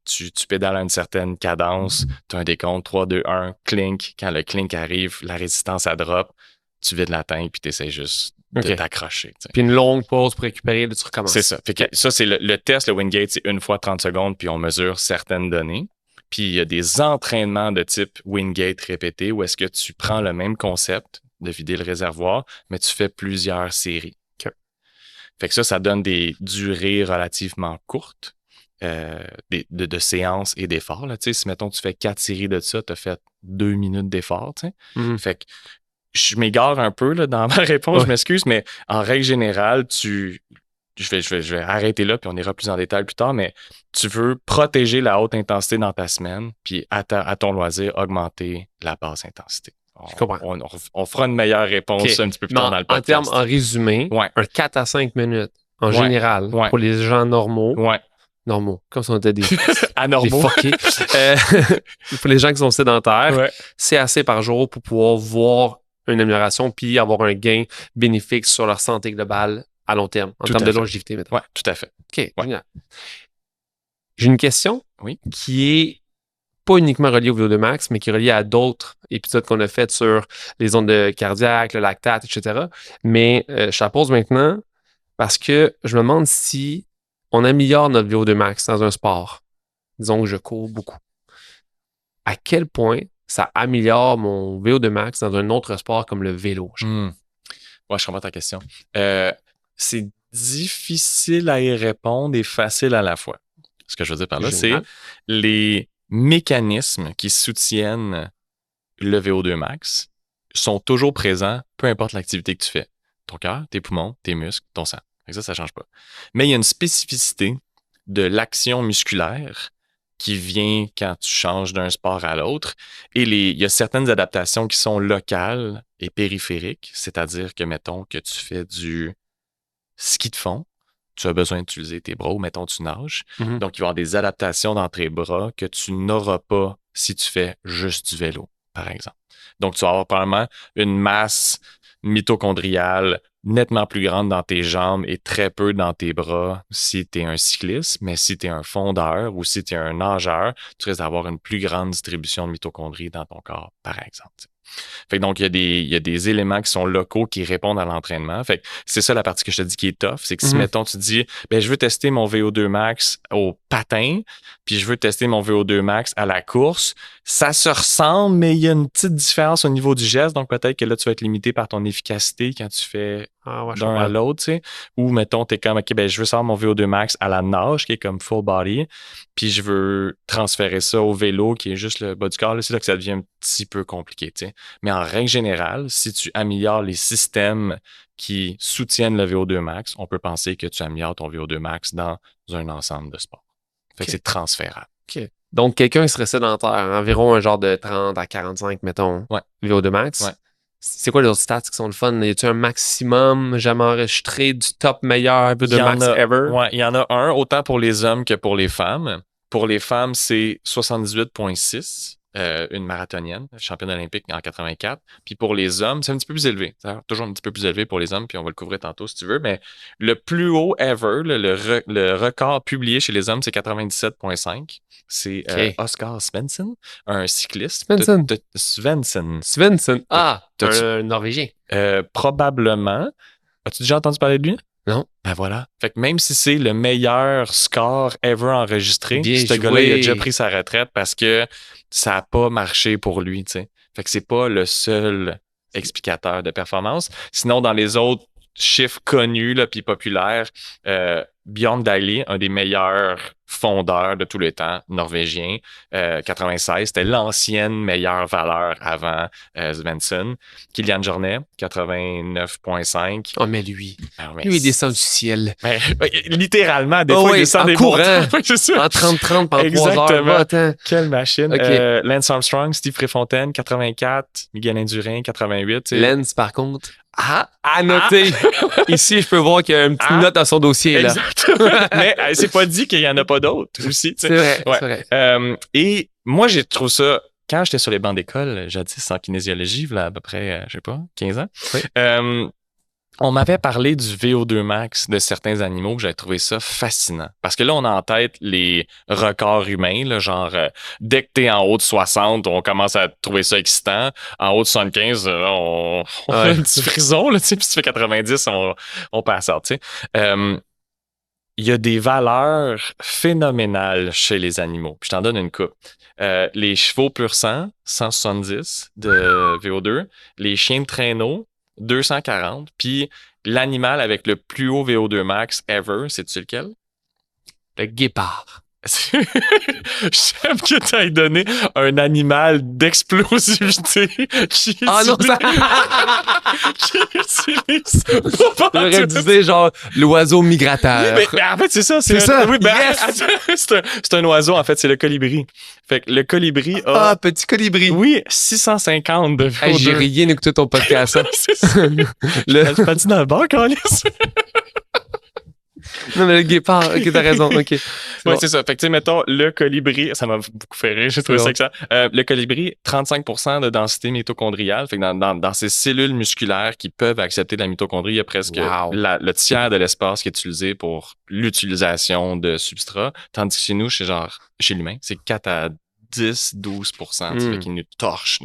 Tu pédales à une certaine cadence. Tu as un décompte, 3, 2, 1, clink. Quand le clink arrive, la résistance, elle drop. Tu vides la tank puis tu essaies juste de t'accrocher. T'sais. Puis une longue pause pour récupérer, là, tu recommences. C'est ça. Fait que ça, c'est le test. Le Wingate, c'est 1 fois 30 secondes puis on mesure certaines données. Puis il y a des entraînements de type Wingate répété où est-ce que tu prends le même concept de vider le réservoir, mais tu fais plusieurs séries. Fait que ça donne des durées relativement courtes de séances et d'efforts. Là, si, mettons, tu fais 4 séries de ça, tu as fait 2 minutes d'effort. Mm-hmm. Fait que je m'égare un peu là, dans ma réponse, je m'excuse, mais en règle générale, je vais arrêter là, puis on ira plus en détail plus tard, mais tu veux protéger la haute intensité dans ta semaine, puis à ton loisir, augmenter la basse intensité. Je comprends. On fera une meilleure réponse un petit peu plus tard dans le podcast. En résumé, un 4 à 5 minutes, en général, pour les gens normaux, comme si on était des anormaux. Des fuckés. Pour les gens qui sont sédentaires, c'est assez par jour pour pouvoir voir une amélioration puis avoir un gain bénéfique sur leur santé globale à long terme, en termes de longévité, maintenant. Oui, tout à fait. OK, génial. J'ai une question qui est pas uniquement reliée au VO2 max, mais qui est reliée à d'autres épisodes qu'on a fait sur les ondes cardiaques, le lactate, etc. Mais je la pose maintenant parce que je me demande si on améliore notre VO2 max dans un sport. Disons que je cours beaucoup. À quel point ça améliore mon VO2 max dans un autre sport comme le vélo? Ouais, je comprends ta question. C'est difficile à y répondre et facile à la fois. Ce que je veux dire par là, c'est les mécanismes qui soutiennent le VO2 max sont toujours présents, peu importe l'activité que tu fais. Ton cœur, tes poumons, tes muscles, ton sang. Ça ne change pas. Mais il y a une spécificité de l'action musculaire qui vient quand tu changes d'un sport à l'autre. Et il y a certaines adaptations qui sont locales et périphériques, c'est-à-dire que, mettons, que tu fais du ski de fond, tu as besoin d'utiliser tes bras ou, mettons, tu nages. Donc, il va y avoir des adaptations dans tes bras que tu n'auras pas si tu fais juste du vélo, par exemple. Donc, tu vas avoir probablement une masse mitochondriale nettement plus grande dans tes jambes et très peu dans tes bras si tu es un cycliste, mais si tu es un fondeur ou si tu es un nageur, tu risques d'avoir une plus grande distribution de mitochondries dans ton corps, par exemple. Fait que donc, il y a des éléments qui sont locaux qui répondent à l'entraînement. Fait que c'est ça la partie que je te dis qui est tough. C'est que si, mettons, tu te dis, je veux tester mon VO2 max au patin, puis je veux tester mon VO2 max à la course, ça se ressemble, mais il y a une petite différence au niveau du geste. Donc, peut-être que là, tu vas être limité par ton efficacité quand tu fais d'un à l'autre, tu sais. Ou, mettons, t'es comme, OK, je veux savoir mon VO2 max à la nage, qui est comme full body, puis je veux transférer ça au vélo, qui est juste le bas du corps. Là, c'est là que ça devient un petit peu compliqué, tu sais. Mais en règle générale, si tu améliores les systèmes qui soutiennent le VO2 max, on peut penser que tu améliores ton VO2 max dans un ensemble de sports. Fait que c'est transférable. OK. Donc, quelqu'un qui serait sédentaire, environ un genre de 30 à 45, mettons, VO2 max. C'est quoi les autres stats qui sont le fun? Y a-t-il un maximum jamais enregistré du top meilleur VO2 max ever? Oui, il y en a un, autant pour les hommes que pour les femmes. Pour les femmes, c'est 78,6. Une marathonienne, championne olympique en 84. Puis pour les hommes, c'est un petit peu plus élevé. C'est toujours un petit peu plus élevé pour les hommes, puis on va le couvrir tantôt si tu veux. Mais le plus haut ever, le record publié chez les hommes, c'est 97,5. C'est Oscar Svensson, un cycliste. Svensson. Un Norvégien. Probablement. As-tu déjà entendu parler de lui? Non. Ben voilà. Fait que même si c'est le meilleur score ever enregistré, ce gars-là, il a déjà pris sa retraite parce que ça n'a pas marché pour lui, tu sais. Fait que c'est pas le seul explicateur de performance. Sinon, dans les autres chiffres connus là, puis populaires, Björn Dahley, un des meilleurs fondeurs de tous les temps, norvégien, 96, c'était l'ancienne meilleure valeur avant Svensson. Kylian Jornet, 89,5. Oh, mais lui, lui, il descend du ciel. Littéralement, des fois, il descend des courant, montagnes. En 30-30 pendant 3 heures. Va, quelle machine. Lance Armstrong, Steve Préfontaine, 84. Miguel Indurain, 88. Lance, par contre... à noter. Ici, je peux voir qu'il y a une petite note à son dossier. Là. Exactement. Mais c'est pas dit qu'il n'y en a pas d'autres aussi. C'est vrai. C'est vrai. Et moi, j'ai trouvé ça, quand j'étais sur les bancs d'école, jadis en kinésiologie, là, à peu près, je sais pas, 15 ans, on m'avait parlé du VO2 max de certains animaux que j'avais trouvé ça fascinant. Parce que là, on a en tête les records humains, là, genre dès que t'es en haut de 60, on commence à trouver ça excitant. En haut de 75, on a un petit frison, là, puis si tu fais 90, on passe à ça. Il y a des valeurs phénoménales chez les animaux. Puis je t'en donne une coupe. Les chevaux pur sang, 170 de VO2. Les chiens de traîneau, 240. Puis l'animal avec le plus haut VO2 max ever, sais-tu lequel? Le guépard. J'aime que tu aies donné un animal d'explosivité qui non, ça... qui utilise pas J'aurais dit genre l'oiseau migrateur. Oui, mais en fait, c'est ça. C'est ça. Oui, Yes! c'est un oiseau, en fait, c'est le colibri. Fait que le colibri a... Ah, petit colibri. Oui, 650 de VO2. Hey, j'ai rien écouté ton podcast. Hein. C'est ça. J'ai pas dit dans le bar, Carlis. Non, mais le guépard, ok, t'as raison, ok. C'est ça. Fait que, tu sais, mettons, le colibri, ça m'a beaucoup fait rire, j'ai trouvé ça excellent. Le colibri, 35% de densité mitochondriale. Fait que dans ces cellules musculaires qui peuvent accepter de la mitochondrie, il y a presque le tiers de l'espace qui est utilisé pour l'utilisation de substrats. Tandis que chez nous, chez l'humain, c'est 4 à 10-12%. Fait qu'il nous torche.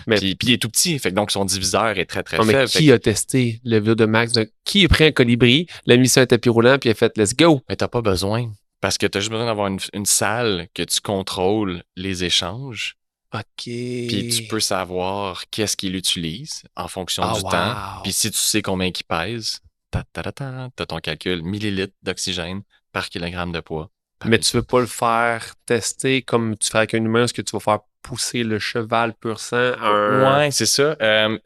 Puis il est tout petit. Fait que donc, son diviseur est très, très faible. Mais qui a testé le VO2 max? Qui a pris un colibri, l'a mis sur un tapis roulant, puis a fait « let's go ». Mais t'as pas besoin. Parce que t'as juste besoin d'avoir une salle que tu contrôles les échanges. OK. Puis tu peux savoir qu'est-ce qu'il utilise en fonction du temps. Puis si tu sais combien il pèse, t'as ton calcul, millilitres d'oxygène par kilogramme de poids. Mais tu veux pas le faire tester comme tu fais avec un humain, est-ce que tu vas faire pousser le cheval pur sang à un... Ouais, c'est ça.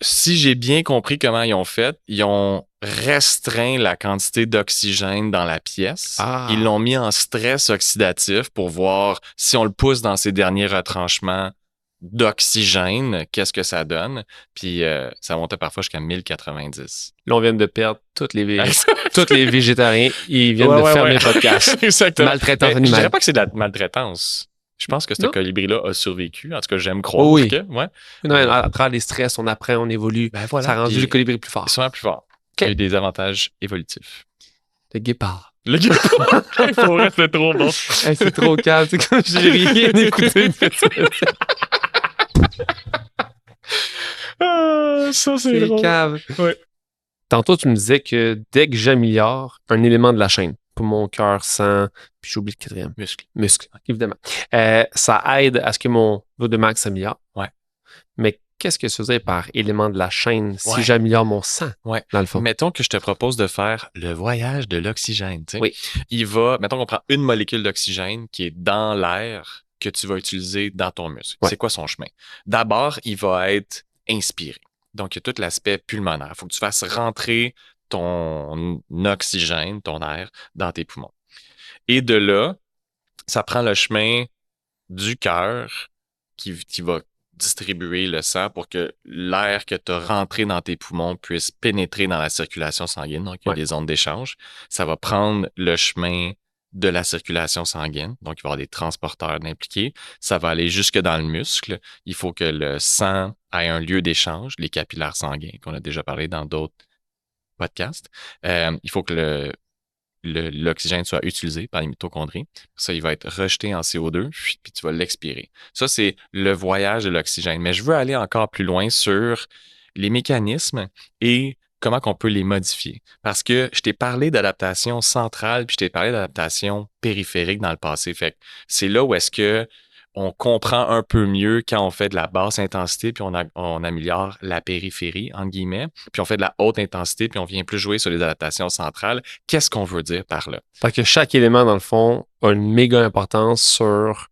Si j'ai bien compris comment ils ont fait, ils ont restreint la quantité d'oxygène dans la pièce. Ils l'ont mis en stress oxydatif pour voir si on le pousse dans ses derniers retranchements d'oxygène, qu'est-ce que ça donne. Puis ça montait parfois jusqu'à 1090. Là, on vient de perdre tous les végétariens. Ils viennent de fermer le podcast. Exactement. Maltraitance animale. Je dirais pas que c'est de la maltraitance. Je pense que ce colibri-là a survécu. En tout cas, j'aime croire. Oui. Ouais. Non, à travers les stress, on apprend, on évolue. Voilà. Ça a rendu le colibri plus fort. Ils sont plus forts. Il y a eu des avantages évolutifs. Le guépard. Le guépard! Pour vrai, c'est trop bon. C'est trop calme. C'est comme j'ai rien écouté. Ça, c'est drôle. Cave. Ouais. Tantôt, tu me disais que dès que j'améliore un élément de la chaîne, poumon, cœur, sang, puis j'oublie le quatrième. Muscle, évidemment. Ça aide à ce que mon VO2 max s'améliore. Ouais. Mais qu'est-ce que ça veut dire par élément de la chaîne si j'améliore mon sang, dans le fond? Mettons que je te propose de faire le voyage de l'oxygène. Oui. Mettons qu'on prend une molécule d'oxygène qui est dans l'air que tu vas utiliser dans ton muscle. Ouais. C'est quoi son chemin? D'abord, il va être inspiré. Donc, il y a tout l'aspect pulmonaire. Il faut que tu fasses rentrer ton oxygène, ton air, dans tes poumons. Et de là, ça prend le chemin du cœur qui va distribuer le sang pour que l'air que tu as rentré dans tes poumons puisse pénétrer dans la circulation sanguine. Donc, il y a des ondes d'échange. Ça va prendre le chemin de la circulation sanguine. Donc, il va y avoir des transporteurs impliqués. Ça va aller jusque dans le muscle. Il faut que le sang ait un lieu d'échange, les capillaires sanguins, qu'on a déjà parlé dans d'autres podcasts. Il faut que l'oxygène soit utilisé par les mitochondries. Ça, il va être rejeté en CO2, puis tu vas l'expirer. Ça, c'est le voyage de l'oxygène. Mais je veux aller encore plus loin sur les mécanismes et comment qu'on peut les modifier. Parce que je t'ai parlé d'adaptation centrale, puis je t'ai parlé d'adaptation périphérique dans le passé. Fait que c'est là où est-ce que on comprend un peu mieux quand on fait de la basse intensité, puis on améliore la périphérie, entre guillemets, puis on fait de la haute intensité, puis on vient plus jouer sur les adaptations centrales. Qu'est-ce qu'on veut dire par là? Fait que chaque élément, dans le fond, a une méga importance sur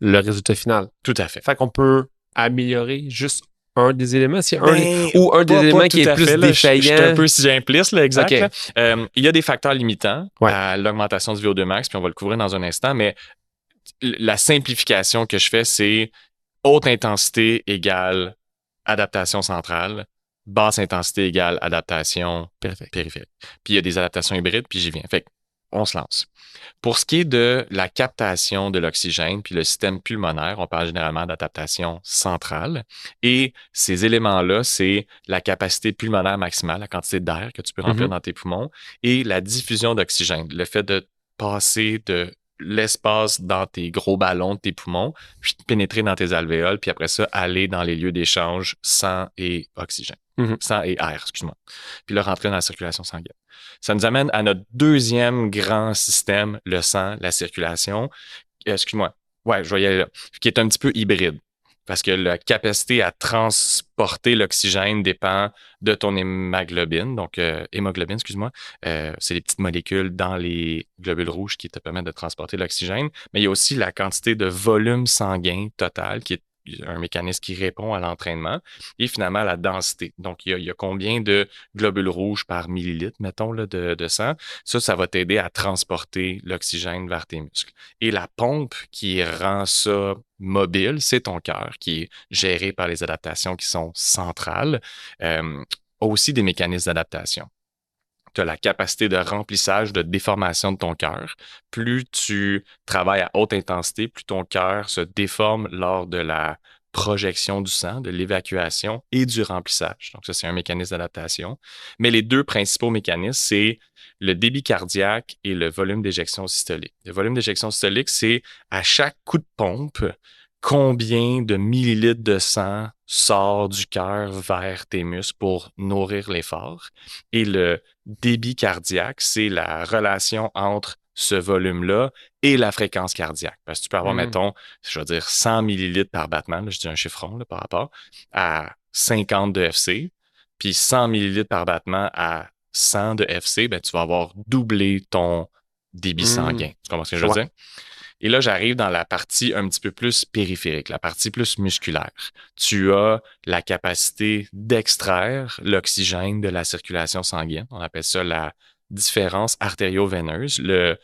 le résultat final. Tout à fait. Fait qu'on peut améliorer juste un des éléments, ou un des éléments qui est plus défaillant. Je suis un peu simpliste, là, exact. Okay. Il y a des facteurs limitants à l'augmentation du VO2 max, puis on va le couvrir dans un instant, mais la simplification que je fais, c'est haute intensité égale adaptation centrale, basse intensité égale adaptation périphérique. Puis il y a des adaptations hybrides, puis j'y viens. Fait on se lance. Pour ce qui est de la captation de l'oxygène puis le système pulmonaire, on parle généralement d'adaptation centrale. Et ces éléments-là, c'est la capacité pulmonaire maximale, la quantité d'air que tu peux remplir dans tes poumons, et la diffusion d'oxygène, le fait de passer de l'espace dans tes gros ballons de tes poumons, puis pénétrer dans tes alvéoles, puis après ça, aller dans les lieux d'échange sang et oxygène. Sang et air, excuse-moi. Puis là, rentrer dans la circulation sanguine. Ça nous amène à notre deuxième grand système, le sang, la circulation. Excuse-moi. Ouais, je vais y aller là. Qui est un petit peu hybride. parce que la capacité à transporter l'oxygène dépend de ton hémoglobine. Donc, hémoglobine, excuse-moi, c'est les petites molécules dans les globules rouges qui te permettent de transporter l'oxygène. Mais il y a aussi la quantité de volume sanguin total, qui est un mécanisme qui répond à l'entraînement, et finalement la densité. Donc, il y a combien de globules rouges par millilitre, mettons, là, de sang. Ça va t'aider à transporter l'oxygène vers tes muscles. Et la pompe qui rend ça mobile, c'est ton cœur, qui est géré par les adaptations qui sont centrales, a aussi des mécanismes d'adaptation. Tu as la capacité de remplissage, de déformation de ton cœur. Plus tu travailles à haute intensité, plus ton cœur se déforme lors de la projection du sang, de l'évacuation et du remplissage. Donc ça, c'est un mécanisme d'adaptation. Mais les deux principaux mécanismes, c'est le débit cardiaque et le volume d'éjection systolique. Le volume d'éjection systolique, c'est à chaque coup de pompe, combien de millilitres de sang sort du cœur vers tes muscles pour nourrir l'effort. Et le débit cardiaque, c'est la relation entre ce volume-là et la fréquence cardiaque. Parce que tu peux avoir, mettons, je vais dire 100 millilitres par battement, là, je dis un chiffre rond là, par rapport, à 50 de FC, puis 100 millilitres par battement à 100 de FC, ben, tu vas avoir doublé ton débit sanguin. Tu comprends ce que je veux dire? Et là, j'arrive dans la partie un petit peu plus périphérique, la partie plus musculaire. Tu as la capacité d'extraire l'oxygène de la circulation sanguine. On appelle ça la différence artério-veineuse. Le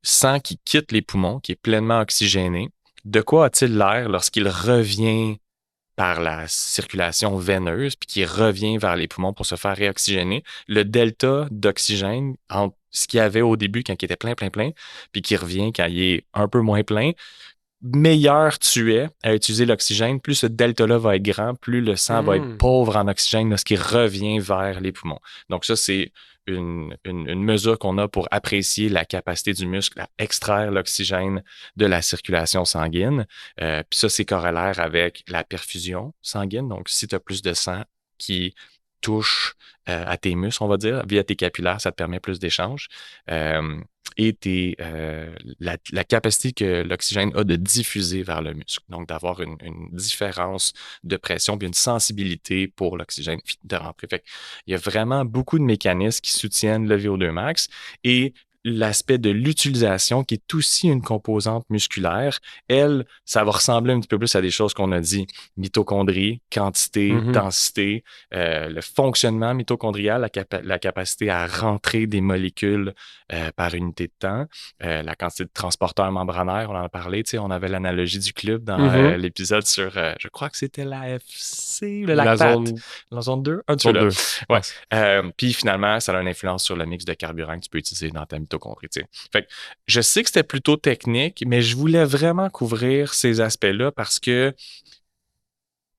sang qui quitte les poumons, qui est pleinement oxygéné. De quoi a-t-il l'air lorsqu'il revient par la circulation veineuse, puis qui revient vers les poumons pour se faire réoxygéner? Le delta d'oxygène entre ce qu'il y avait au début quand il était plein, puis qui revient quand il est un peu moins plein, meilleur tu es à utiliser l'oxygène, plus ce delta-là va être grand, plus le sang va être pauvre en oxygène lorsqu'il revient vers les poumons. Donc ça, c'est une mesure qu'on a pour apprécier la capacité du muscle à extraire l'oxygène de la circulation sanguine. Puis ça, c'est corollaire avec la perfusion sanguine. Donc, si tu as plus de sang qui touche à tes muscles, on va dire, via tes capillaires, ça te permet plus d'échanges. Et la capacité que l'oxygène a de diffuser vers le muscle. Donc, d'avoir une différence de pression puis une sensibilité pour l'oxygène de rentrer. Fait il y a vraiment beaucoup de mécanismes qui soutiennent le VO2 max et l'aspect de l'utilisation qui est aussi une composante musculaire. Elle, ça va ressembler un petit peu plus à des choses qu'on a dit. Mitochondrie, quantité, densité, le fonctionnement mitochondrial, la capacité à rentrer des molécules par unité de temps, la quantité de transporteurs membranaires, on en a parlé, tu sais, on avait l'analogie du club dans l'épisode sur, je crois que c'était l'AFC, le lactate. La zone 2? Un zone 2. Ouais. Puis finalement, ça a une influence sur le mix de carburant que tu peux utiliser dans ta mitochondrie. Fait que je sais que c'était plutôt technique, mais je voulais vraiment couvrir ces aspects-là parce que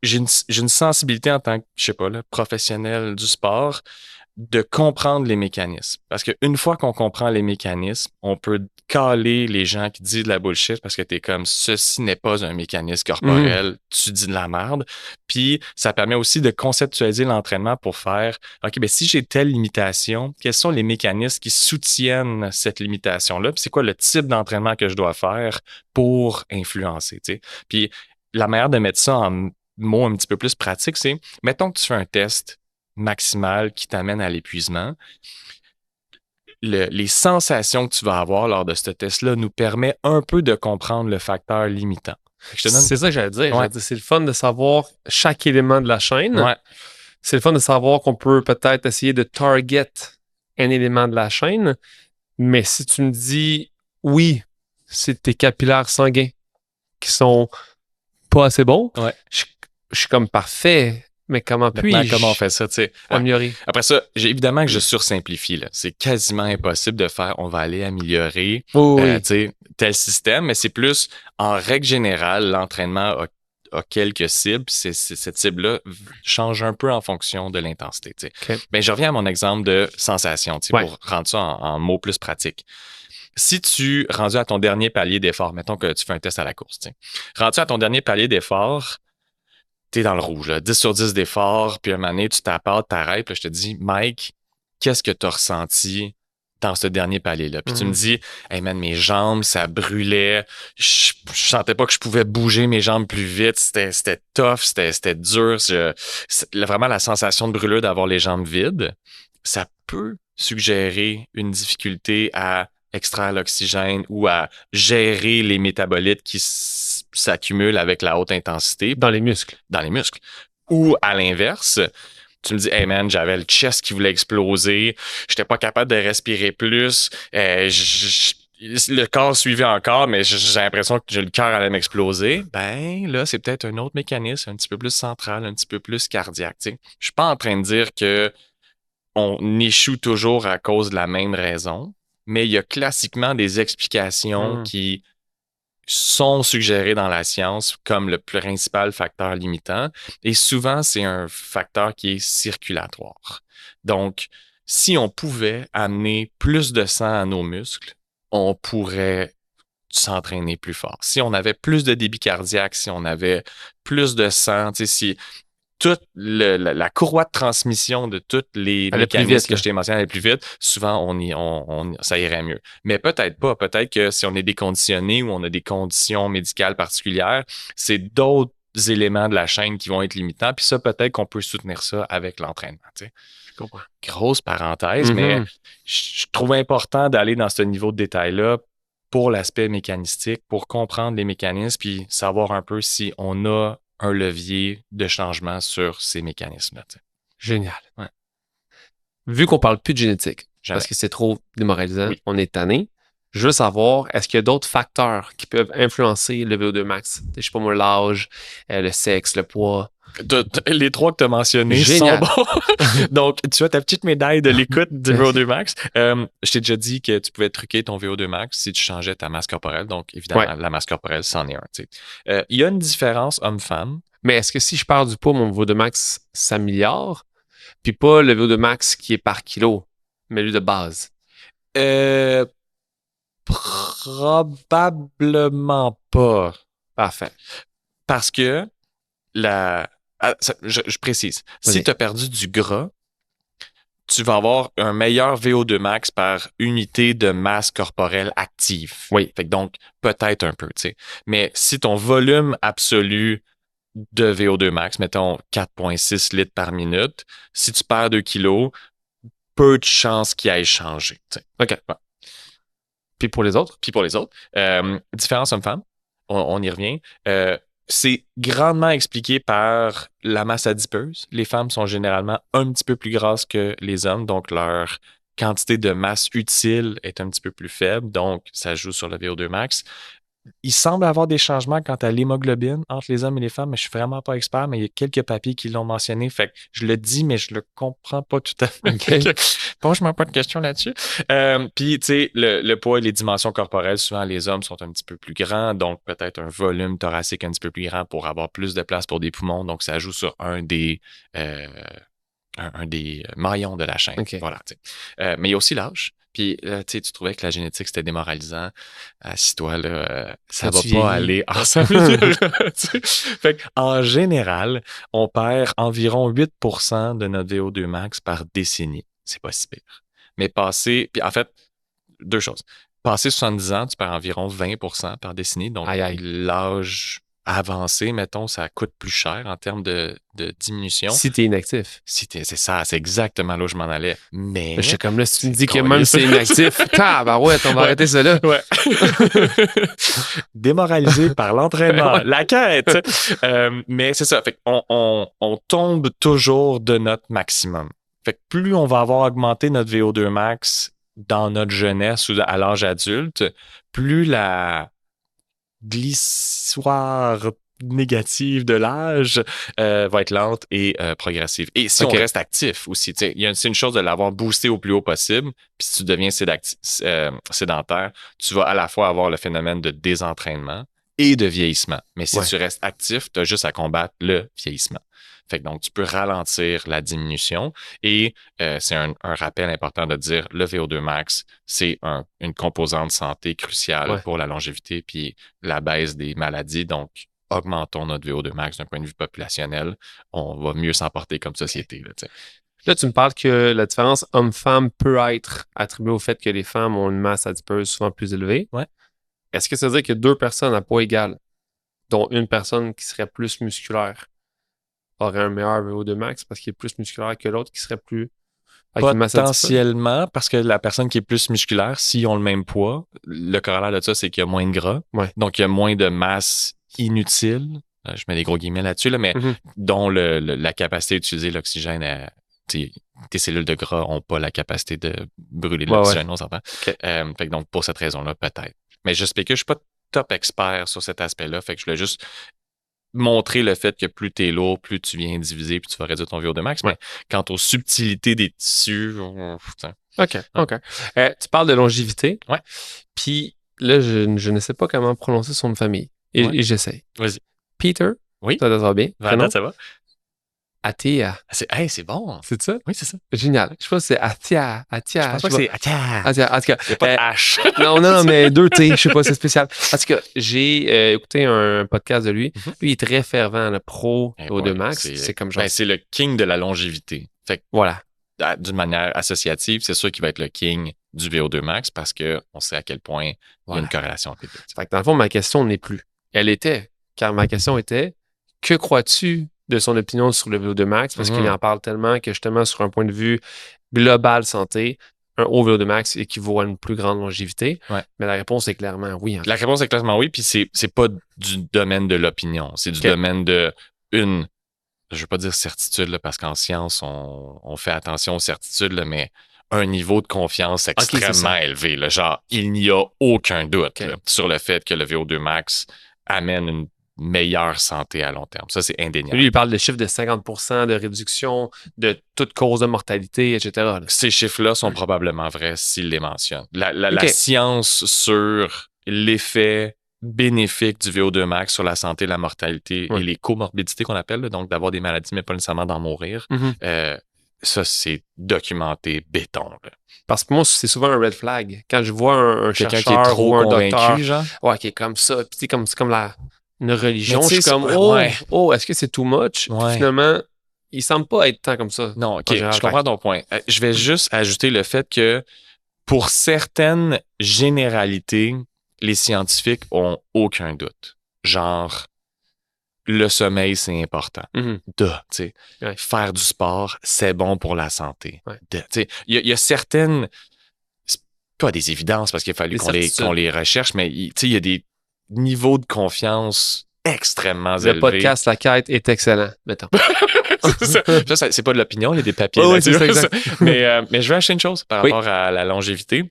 j'ai une sensibilité en tant que, je sais pas, là, professionnel du sport de comprendre les mécanismes. Parce qu'une fois qu'on comprend les mécanismes, on peut caler les gens qui disent de la bullshit parce que t'es comme, ceci n'est pas un mécanisme corporel, tu dis de la merde. Puis, ça permet aussi de conceptualiser l'entraînement pour faire, OK, ben si j'ai telle limitation, quels sont les mécanismes qui soutiennent cette limitation-là? Puis, c'est quoi le type d'entraînement que je dois faire pour influencer, tu sais? Puis, la manière de mettre ça en mots un petit peu plus pratiques, c'est, mettons que tu fais un test maximal qui t'amène à l'épuisement. Les sensations que tu vas avoir lors de ce test-là nous permet un peu de comprendre le facteur limitant. C'est ça que j'allais dire. Ouais. C'est le fun de savoir chaque élément de la chaîne. Ouais. C'est le fun de savoir qu'on peut peut-être essayer de target un élément de la chaîne. Mais si tu me dis, oui, c'est tes capillaires sanguins qui sont pas assez bons, je suis comme parfait. Mais comment on fait ça, tu sais? Améliorer. Après ça, évidemment que je sursimplifie, là. C'est quasiment impossible de faire, on va aller améliorer, tel système, mais c'est plus, en règle générale, l'entraînement a quelques cibles. Cette cible-là change un peu en fonction de l'intensité, tu sais. Okay. Ben, je reviens à mon exemple de sensation, tu sais, pour rendre ça en mots plus pratiques. Si tu, rendu à ton dernier palier d'effort, mettons que tu fais un test à la course, tu sais, rendu à ton dernier palier d'effort, t'es dans le rouge, là, 10 sur 10 d'effort, puis un moment donné, tu t'arrêtes, puis je te dis, Mike, qu'est-ce que tu as ressenti dans ce dernier palier-là. Puis tu me dis, hey man, mes jambes, ça brûlait. Je sentais pas que je pouvais bouger mes jambes plus vite. C'était tough, c'était dur. Vraiment la sensation de brûlure d'avoir les jambes vides, ça peut suggérer une difficulté à extraire l'oxygène ou à gérer les métabolites qui s'accumulent avec la haute intensité. Dans les muscles. Dans les muscles. Ou à l'inverse, tu me dis, hey man, j'avais le chest qui voulait exploser, j'étais pas capable de respirer plus, le corps suivait encore, mais j'ai l'impression que le cœur allait m'exploser. Ben là, c'est peut-être un autre mécanisme, un petit peu plus central, un petit peu plus cardiaque. Je suis pas en train de dire que on échoue toujours à cause de la même raison, mais il y a classiquement des explications qui sont suggérés dans la science comme le principal facteur limitant. Et souvent, c'est un facteur qui est circulatoire. Donc, si on pouvait amener plus de sang à nos muscles, on pourrait s'entraîner plus fort. Si on avait plus de débit cardiaque, si on avait plus de sang, si toute la courroie de transmission de toutes les mécanismes que je t'ai mentionné allait plus vite, souvent, ça irait mieux. Mais peut-être pas. Peut-être que si on est déconditionné ou on a des conditions médicales particulières, c'est d'autres éléments de la chaîne qui vont être limitants. Puis ça, peut-être qu'on peut soutenir ça avec l'entraînement. Je comprends. Grosse parenthèse, mais je trouve important d'aller dans ce niveau de détail-là pour l'aspect mécanistique, pour comprendre les mécanismes, puis savoir un peu si on a un levier de changement sur ces mécanismes-là. Génial. Ouais. Vu qu'on parle plus de génétique, parce que c'est trop démoralisant, on est tanné, je veux savoir, est-ce qu'il y a d'autres facteurs qui peuvent influencer le VO2 max? Je sais pas moi, l'âge, le sexe, le poids. Les trois que tu as mentionnés sont bons. Donc, tu as ta petite médaille de l'écoute du VO2 max. Je t'ai déjà dit que tu pouvais truquer ton VO2 max si tu changeais ta masse corporelle. Donc, évidemment, la masse corporelle, c'en est un. Il y a une différence homme-femme. Mais est-ce que si je perds du poids, mon VO2 max s'améliore? Puis pas le VO2 max qui est par kilo, mais lui de base? Probablement pas. Parfait. Parce que je précise. Vas-y. Si tu as perdu du gras, tu vas avoir un meilleur VO2 max par unité de masse corporelle active. Oui. Fait que donc, peut-être un peu, tu sais. Mais si ton volume absolu de VO2 max, mettons 4,6 litres par minute, si tu perds 2 kilos, peu de chances qu'il aille changer. T'sais. OK. Ouais. Puis pour les autres? Différence homme-femme, on y revient. C'est grandement expliqué par la masse adipeuse. Les femmes sont généralement un petit peu plus grasses que les hommes, donc leur quantité de masse utile est un petit peu plus faible, donc ça joue sur le VO2 max. Il semble avoir des changements quant à l'hémoglobine entre les hommes et les femmes, mais je suis vraiment pas expert, mais il y a quelques papiers qui l'ont mentionné, fait que je le dis, mais je le comprends pas tout à fait. Okay. Pose-moi pas de questions là-dessus. Puis, tu sais, le poids et les dimensions corporelles, souvent, les hommes sont un petit peu plus grands, donc peut-être un volume thoracique un petit peu plus grand pour avoir plus de place pour des poumons, donc ça joue sur un des maillons de la chaîne. Okay. Voilà, mais il y a aussi l'âge. Puis là, tu trouvais que la génétique, c'était démoralisant. Assis-toi, là, ça va pas aller ensemble. Fait qu'en général, on perd environ 8% de notre VO2 max par décennie. C'est pas si pire. Mais puis en fait, deux choses. Passé 70 ans, tu perds environ 20% par décennie. Donc, l'âge avancé, mettons, ça coûte plus cher en termes de diminution. Si t'es inactif. C'est ça, c'est exactement là où je m'en allais. Mais je suis comme là, si tu me dis que même si c'est inactif, ouais, on va arrêter ça là. Ouais. Démoralisé par l'entraînement, la quête. Mais c'est ça, fait on tombe toujours de notre maximum. Fait que plus on va avoir augmenté notre VO2 max dans notre jeunesse ou à l'âge adulte, plus la glissoire négative de l'âge va être lente et progressive. Et si on reste actif aussi, c'est une chose de l'avoir boosté au plus haut possible, puis si tu deviens sédentaire, tu vas à la fois avoir le phénomène de désentraînement et de vieillissement. Mais si tu restes actif, tu as juste à combattre le vieillissement. Fait que donc, tu peux ralentir la diminution et c'est un rappel important de dire le VO2 max, c'est une composante santé cruciale pour la longévité puis la baisse des maladies. Donc, augmentons notre VO2 max d'un point de vue populationnel. On va mieux s'en porter comme société. Là, Là, tu me parles que la différence homme-femme peut être attribuée au fait que les femmes ont une masse adipeuse souvent plus élevée. Ouais. Est-ce que ça veut dire que deux personnes à poids égal, dont une personne qui serait plus musculaire, aurait un meilleur VO2 max parce qu'il est plus musculaire que l'autre qui serait plus avec une masse adipeuse? Potentiellement, parce que la personne qui est plus musculaire, s'ils ont le même poids, le corollaire de ça, c'est qu'il y a moins de gras. Ouais. Donc, il y a moins de masse inutile. Je mets des gros guillemets là-dessus, là, mais dont la capacité d'utiliser l'oxygène, tes cellules de gras n'ont pas la capacité de brûler de l'oxygène, on s'entend. Okay. Fait que donc, pour cette raison-là, peut-être. Mais je spécule, je suis pas top expert sur cet aspect-là, fait que je voulais juste montrer le fait que plus tu es lourd, plus tu viens diviser, puis tu vas réduire ton VO2 max. Ouais. Mais quant aux subtilités des tissus, OK. Tu parles de longévité. Ouais. Puis là, je ne sais pas comment prononcer son nom de famille. Et j'essaie. Vas-y. Peter. Oui. Ça va bien. Vraiment, ça va? Atia. C'est bon. C'est ça? Oui, c'est ça. Génial. Je pense que c'est Atia. Je pense pas que c'est Atia. Atia. En tout cas, il n'y a pas de H. non, mais 2 T. Je sais pas, c'est spécial. En tout cas, j'ai écouté un podcast de lui. Lui, il est très fervent, le pro VO2 max. C'est comme genre. C'est le king de la longévité. Fait que, voilà. D'une manière associative, c'est sûr qu'il va être le king du VO2 max parce qu'on sait à quel point il y a une corrélation entre les deux. Fait que dans le fond, ma question n'est plus. Elle était, car ma question était, que crois-tu de son opinion sur le VO2 max? Parce qu'il en parle tellement que justement, sur un point de vue global santé, un haut VO2 max équivaut à une plus grande longévité. Ouais. Mais la réponse est clairement oui. La réponse est clairement oui, puis c'est pas du domaine de l'opinion, c'est du domaine de je veux pas dire certitude, là, parce qu'en science, on fait attention aux certitudes, là, mais un niveau de confiance extrêmement élevé. Là, genre, il n'y a aucun doute là, sur le fait que le VO2 max amène une meilleure santé à long terme. Ça, c'est indéniable. Lui, il parle de chiffres de 50% de réduction de toute cause de mortalité, etc. Là. Ces chiffres-là sont probablement vrais s'il les mentionne. La science sur l'effet bénéfique du VO2 max sur la santé, la mortalité et les comorbidités qu'on appelle, là, donc d'avoir des maladies, mais pas nécessairement d'en mourir, ça, c'est documenté béton. Là. Parce que moi, c'est souvent un red flag. Quand je vois un chercheur qui est trop ou un convaincu, docteur, genre. Ouais, qui est comme ça, puis c'est comme une religion, je suis comme, est-ce que c'est too much? Puis finalement, il semble pas être tant comme ça. Non, OK, je comprends ton point. Je vais juste ajouter le fait que pour certaines généralités, les scientifiques ont aucun doute. Genre, le sommeil, c'est important. Faire du sport, c'est bon pour la santé. Il y a certaines... C'est pas des évidences parce qu'il a fallu qu'on les recherche, mais il y a des niveaux de confiance extrêmement élevés. Le podcast La Quête est excellent, mettons. Ça, c'est pas de l'opinion, il y a des papiers là-dessus. Mais je vais acheter une chose par rapport à la longévité.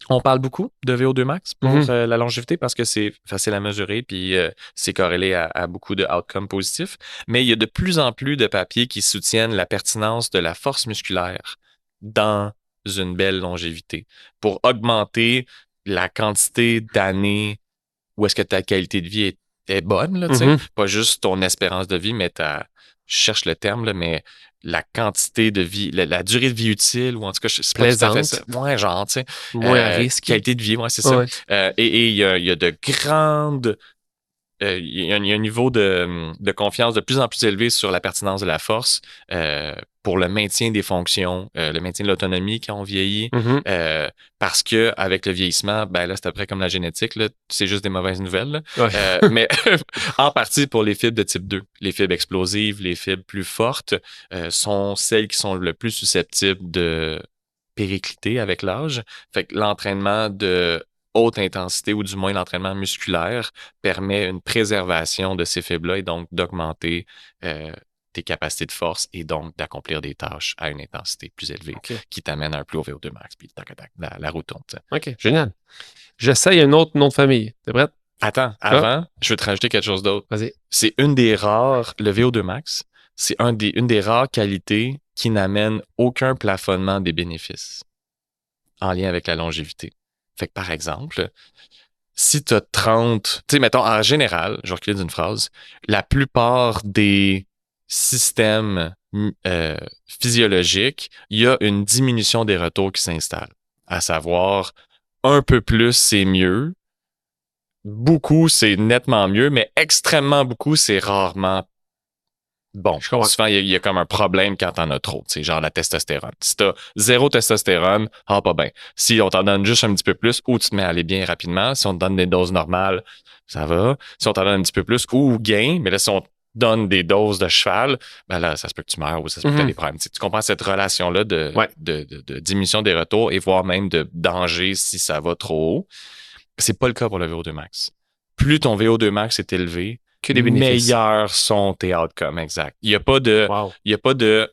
On parle beaucoup de VO2 max pour la longévité parce que c'est facile à mesurer puis c'est corrélé à beaucoup de outcomes positifs. Mais il y a de plus en plus de papiers qui soutiennent la pertinence de la force musculaire dans une belle longévité pour augmenter la quantité d'années où est-ce que ta qualité de vie est bonne, là, pas juste ton espérance de vie, mais je cherche le terme, là, mais la quantité de vie, la durée de vie utile, ou en tout cas, c'est pas tout à fait ça. Moins genre, tu sais. Moins à risque. Qualité de vie, c'est ça. Et il y a de grandes... il y a un niveau de confiance de plus en plus élevé sur la pertinence de la force pour le maintien des fonctions, le maintien de l'autonomie quand on vieillit. Parce que avec le vieillissement, ben là, c'est à peu près comme la génétique, là, c'est juste des mauvaises nouvelles. Mais en partie pour les fibres de type 2. Les fibres explosives, les fibres plus fortes sont celles qui sont le plus susceptibles de péricliter avec l'âge. Fait que l'entraînement de haute intensité ou du moins l'entraînement musculaire permet une préservation de ces fibres-là et donc d'augmenter tes capacités de force et donc d'accomplir des tâches à une intensité plus élevée qui t'amène à un plus haut VO2 max. Puis la roue tourne. OK, génial. J'essaye un autre nom de famille. T'es prête? Attends, avant, je veux te rajouter quelque chose d'autre. Vas-y. C'est une des rares, le VO2 max, c'est une des rares qualités qui n'amène aucun plafonnement des bénéfices en lien avec la longévité. Fait que, par exemple, si tu as 30... Tu sais, mettons, en général, je vais reculer d'une phrase, la plupart des systèmes physiologiques, il y a une diminution des retours qui s'installe. À savoir, un peu plus, c'est mieux. Beaucoup, c'est nettement mieux, mais extrêmement beaucoup, c'est rarement bon, souvent, il y a comme un problème quand t'en as trop, tu sais, genre la testostérone. Si t'as 0 testostérone, pas bien. Si on t'en donne juste un petit peu plus, ou tu te mets à aller bien rapidement. Si on te donne des doses normales, ça va. Si on t'en donne un petit peu plus, ou gain, mais là, si on te donne des doses de cheval, ben là, ça se peut que tu meurs ou ça se peut que tu aies des problèmes. Tu comprends cette relation-là de diminution des retours et voire même de danger si ça va trop haut. C'est pas le cas pour le VO2 max. Plus ton VO2 max est élevé, que des bénéfices. Meilleurs sont tes outcomes, exact. Il n'y a pas de,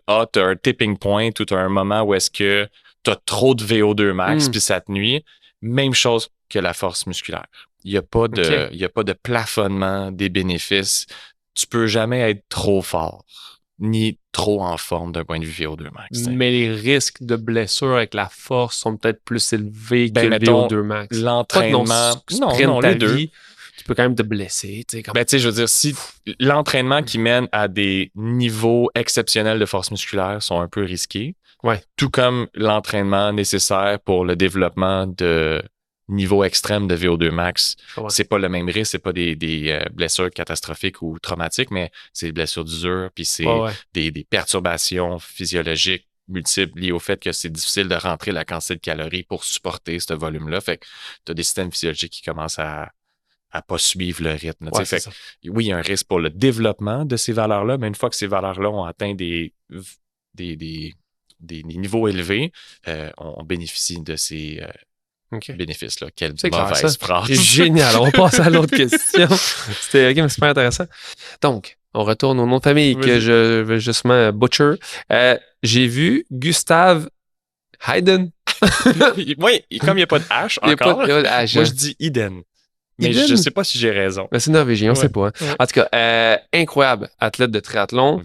t'as un tipping point ou t'as un moment où est-ce que t'as trop de VO2 max puis ça te nuit. Même chose que la force musculaire. Il n'y a pas de plafonnement des bénéfices. Tu peux jamais être trop fort ni trop en forme d'un point de vue VO2 max. Mais les risques de blessure avec la force sont peut-être plus élevés que le VO2 max. L'entraînement, non, les deux. Tu peux quand même te blesser. Je veux dire, si l'entraînement qui mène à des niveaux exceptionnels de force musculaire sont un peu risqués, tout comme l'entraînement nécessaire pour le développement de niveau extrême de VO2 max, c'est pas le même risque, c'est pas des blessures catastrophiques ou traumatiques, mais c'est des blessures d'usure, puis c'est des perturbations physiologiques multiples liées au fait que c'est difficile de rentrer la quantité de calories pour supporter ce volume-là. Fait que tu as des systèmes physiologiques qui commencent à pas suivre le rythme. Oui, il y a un risque pour le développement de ces valeurs-là, mais une fois que ces valeurs-là ont atteint des niveaux élevés, on bénéficie de ces bénéfices-là. Quelle mauvaise phrase. Génial. On passe à l'autre question. C'était super intéressant. Donc, on retourne au nom de famille que je vais justement butcher. J'ai vu Gustave Hayden. Oui, comme il n'y a pas de H encore, moi je dis Iden. Mais je ne sais pas si j'ai raison. Mais c'est norvégien, on ne sait pas. Hein. En tout cas, incroyable athlète de triathlon.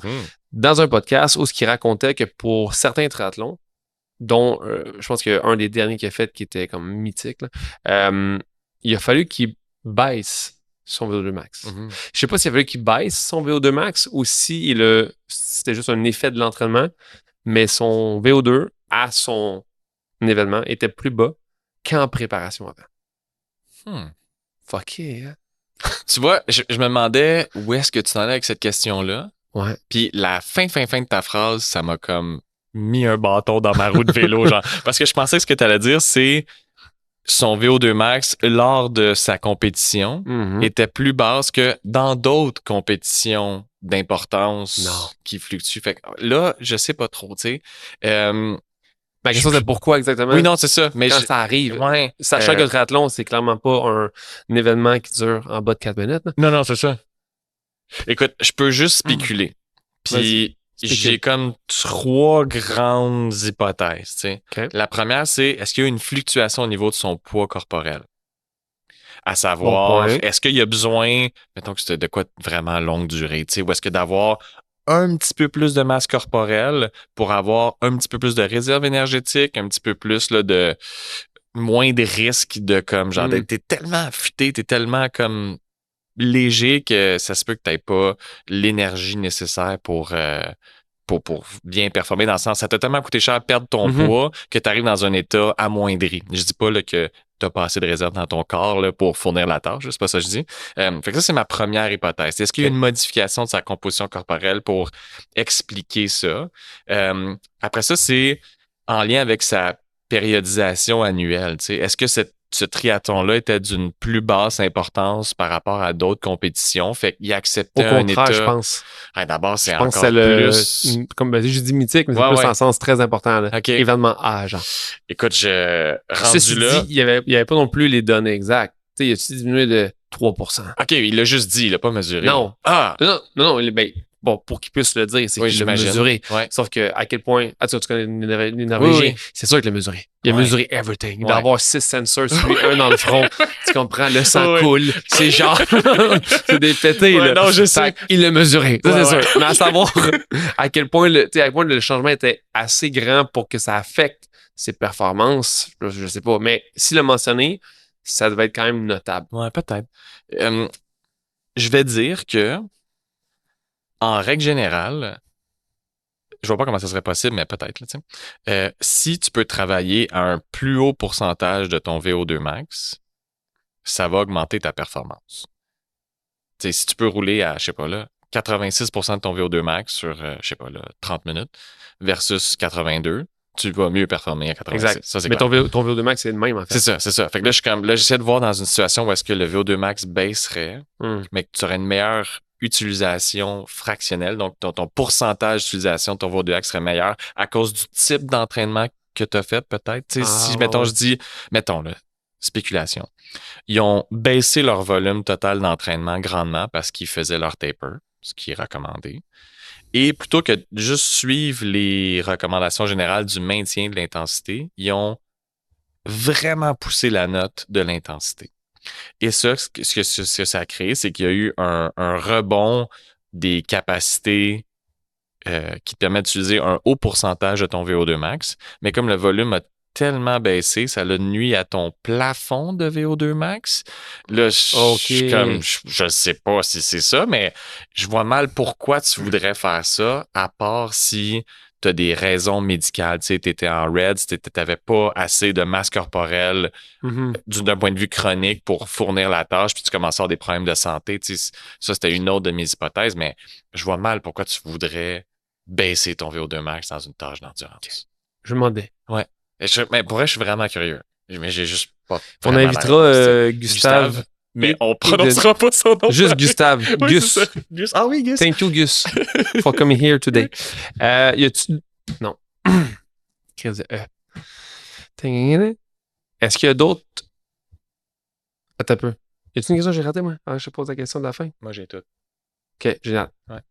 Dans un podcast où il racontait que pour certains triathlons, dont je pense qu'un des derniers qu'il a fait qui était comme mythique, il a fallu qu'il baisse son VO2 max. Je ne sais pas s'il a fallu qu'il baisse son VO2 max ou si c'était juste un effet de l'entraînement, mais son VO2 à son événement était plus bas qu'en préparation avant. Fucké, hein? Tu vois, je me demandais où est-ce que tu t'en allais avec cette question-là. Ouais. Puis la fin de ta phrase, ça m'a comme mis un bâton dans ma roue de vélo, genre. Parce que je pensais que ce que tu allais dire, c'est son VO2 max lors de sa compétition était plus basse que dans d'autres compétitions d'importance qui fluctuent. Fait que là, je sais pas trop, tu sais. La question, c'est pourquoi exactement? Oui, non, c'est ça. Mais quand ça arrive, sachant que le triathlon, c'est clairement pas un événement qui dure en bas de 4 minutes. Là. Non, c'est ça. Écoute, je peux juste spéculer. Puis j'ai comme 3 grandes hypothèses. Tu sais. La première, c'est est-ce qu'il y a une fluctuation au niveau de son poids corporel? À savoir, est-ce qu'il y a besoin, mettons que c'était de quoi vraiment longue durée, tu sais, ou est-ce que d'avoir un petit peu plus de masse corporelle pour avoir un petit peu plus de réserve énergétique, un petit peu plus là, de moins de risques de comme genre t'es tellement affûté, t'es tellement comme léger que ça se peut que t'aies pas l'énergie nécessaire pour bien performer, dans le sens ça t'a tellement coûté cher perdre ton poids que tu arrives dans un état amoindri. Je dis pas là, que t'as pas assez de réserve dans ton corps là, pour fournir la tâche, c'est pas ça que je dis. Fait que ça, c'est ma première hypothèse. Est-ce qu'il y a une modification de sa composition corporelle pour expliquer ça? Après ça, c'est en lien avec sa périodisation annuelle. Tu sais. Est-ce que ce triathlon-là était d'une plus basse importance par rapport à d'autres compétitions? Fait qu'il acceptait un état... je pense. D'abord, c'est encore plus... Comme je dis mythique, mais c'est plus en sens très important. Là. Événement A, genre. Écoute, rendu là... il y avait pas non plus les données exactes. Tu sais, il a diminué de 3%. OK, il l'a juste dit, il l'a pas mesuré. Non. Non, bon, pour qu'il puisse le dire, c'est qu'il l'a mesuré. Ouais. Sauf que à quel point... tu connais les Norvégiens? C'est sûr qu'il l'a mesuré. Il a mesuré everything. Il doit avoir 6 sensors sur lui, un dans le front. Tu comprends? Le sang coule. C'est genre... c'est des pétés, là. Non, je sais. Il l'a mesuré. Ça, c'est sûr. Mais à savoir à quel point le changement était assez grand pour que ça affecte ses performances, je sais pas. Mais s'il l'a mentionné, ça devait être quand même notable. Ouais, peut-être. Je vais dire que en règle générale, je vois pas comment ça serait possible, mais peut-être. Là, si tu peux travailler à un plus haut pourcentage de ton VO2 max, ça va augmenter ta performance. T'sais, si tu peux rouler à, je sais pas là, 86% de ton VO2 max sur, je sais pas, là, 30 minutes versus 82, tu vas mieux performer à 86. Exact. Ça, c'est Mais clair. ton VO2 max, c'est le même, en fait. C'est ça. Fait que là, j'essaie de voir dans une situation où est-ce que le VO2 max baisserait, mais que tu aurais une meilleure utilisation fractionnelle, donc ton pourcentage d'utilisation de ton VO2 max serait meilleur à cause du type d'entraînement que tu as fait, peut-être. Si, mettons, je dis, mettons, là, spéculation. Ils ont baissé leur volume total d'entraînement grandement parce qu'ils faisaient leur taper, ce qui est recommandé. Et plutôt que de juste suivre les recommandations générales du maintien de l'intensité, ils ont vraiment poussé la note de l'intensité. Et ça, ce que ça a créé, c'est qu'il y a eu un rebond des capacités qui te permettent d'utiliser un haut pourcentage de ton VO2 max. Mais comme le volume a tellement baissé, ça l'a nuit à ton plafond de VO2 max. Là, je sais pas si c'est ça, mais je vois mal pourquoi tu voudrais faire ça, à part si tu as des raisons médicales. Tu sais, tu étais en RED, tu n'avais pas assez de masse corporelle d'un point de vue chronique pour fournir la tâche, puis tu commences à avoir des problèmes de santé. Tu sais, ça, c'était une autre de mes hypothèses, mais je vois mal pourquoi tu voudrais baisser ton VO2 max dans une tâche d'endurance. Okay. Je me demandais. Ouais. Mais pour vrai, je suis vraiment curieux. Mais j'ai juste pas. On invitera Gustave. Mais on prononcera pas son nom. Juste Gustave. Oui, Gus. Ah oui, Gus. Thank you, Gus, for coming here today. Y a-tu. Non. Est-ce qu'il y a d'autres. Attends un peu. Y a-tu une question que j'ai ratée, moi? Je te pose la question de la fin. Moi, j'ai tout. OK, génial. Ouais.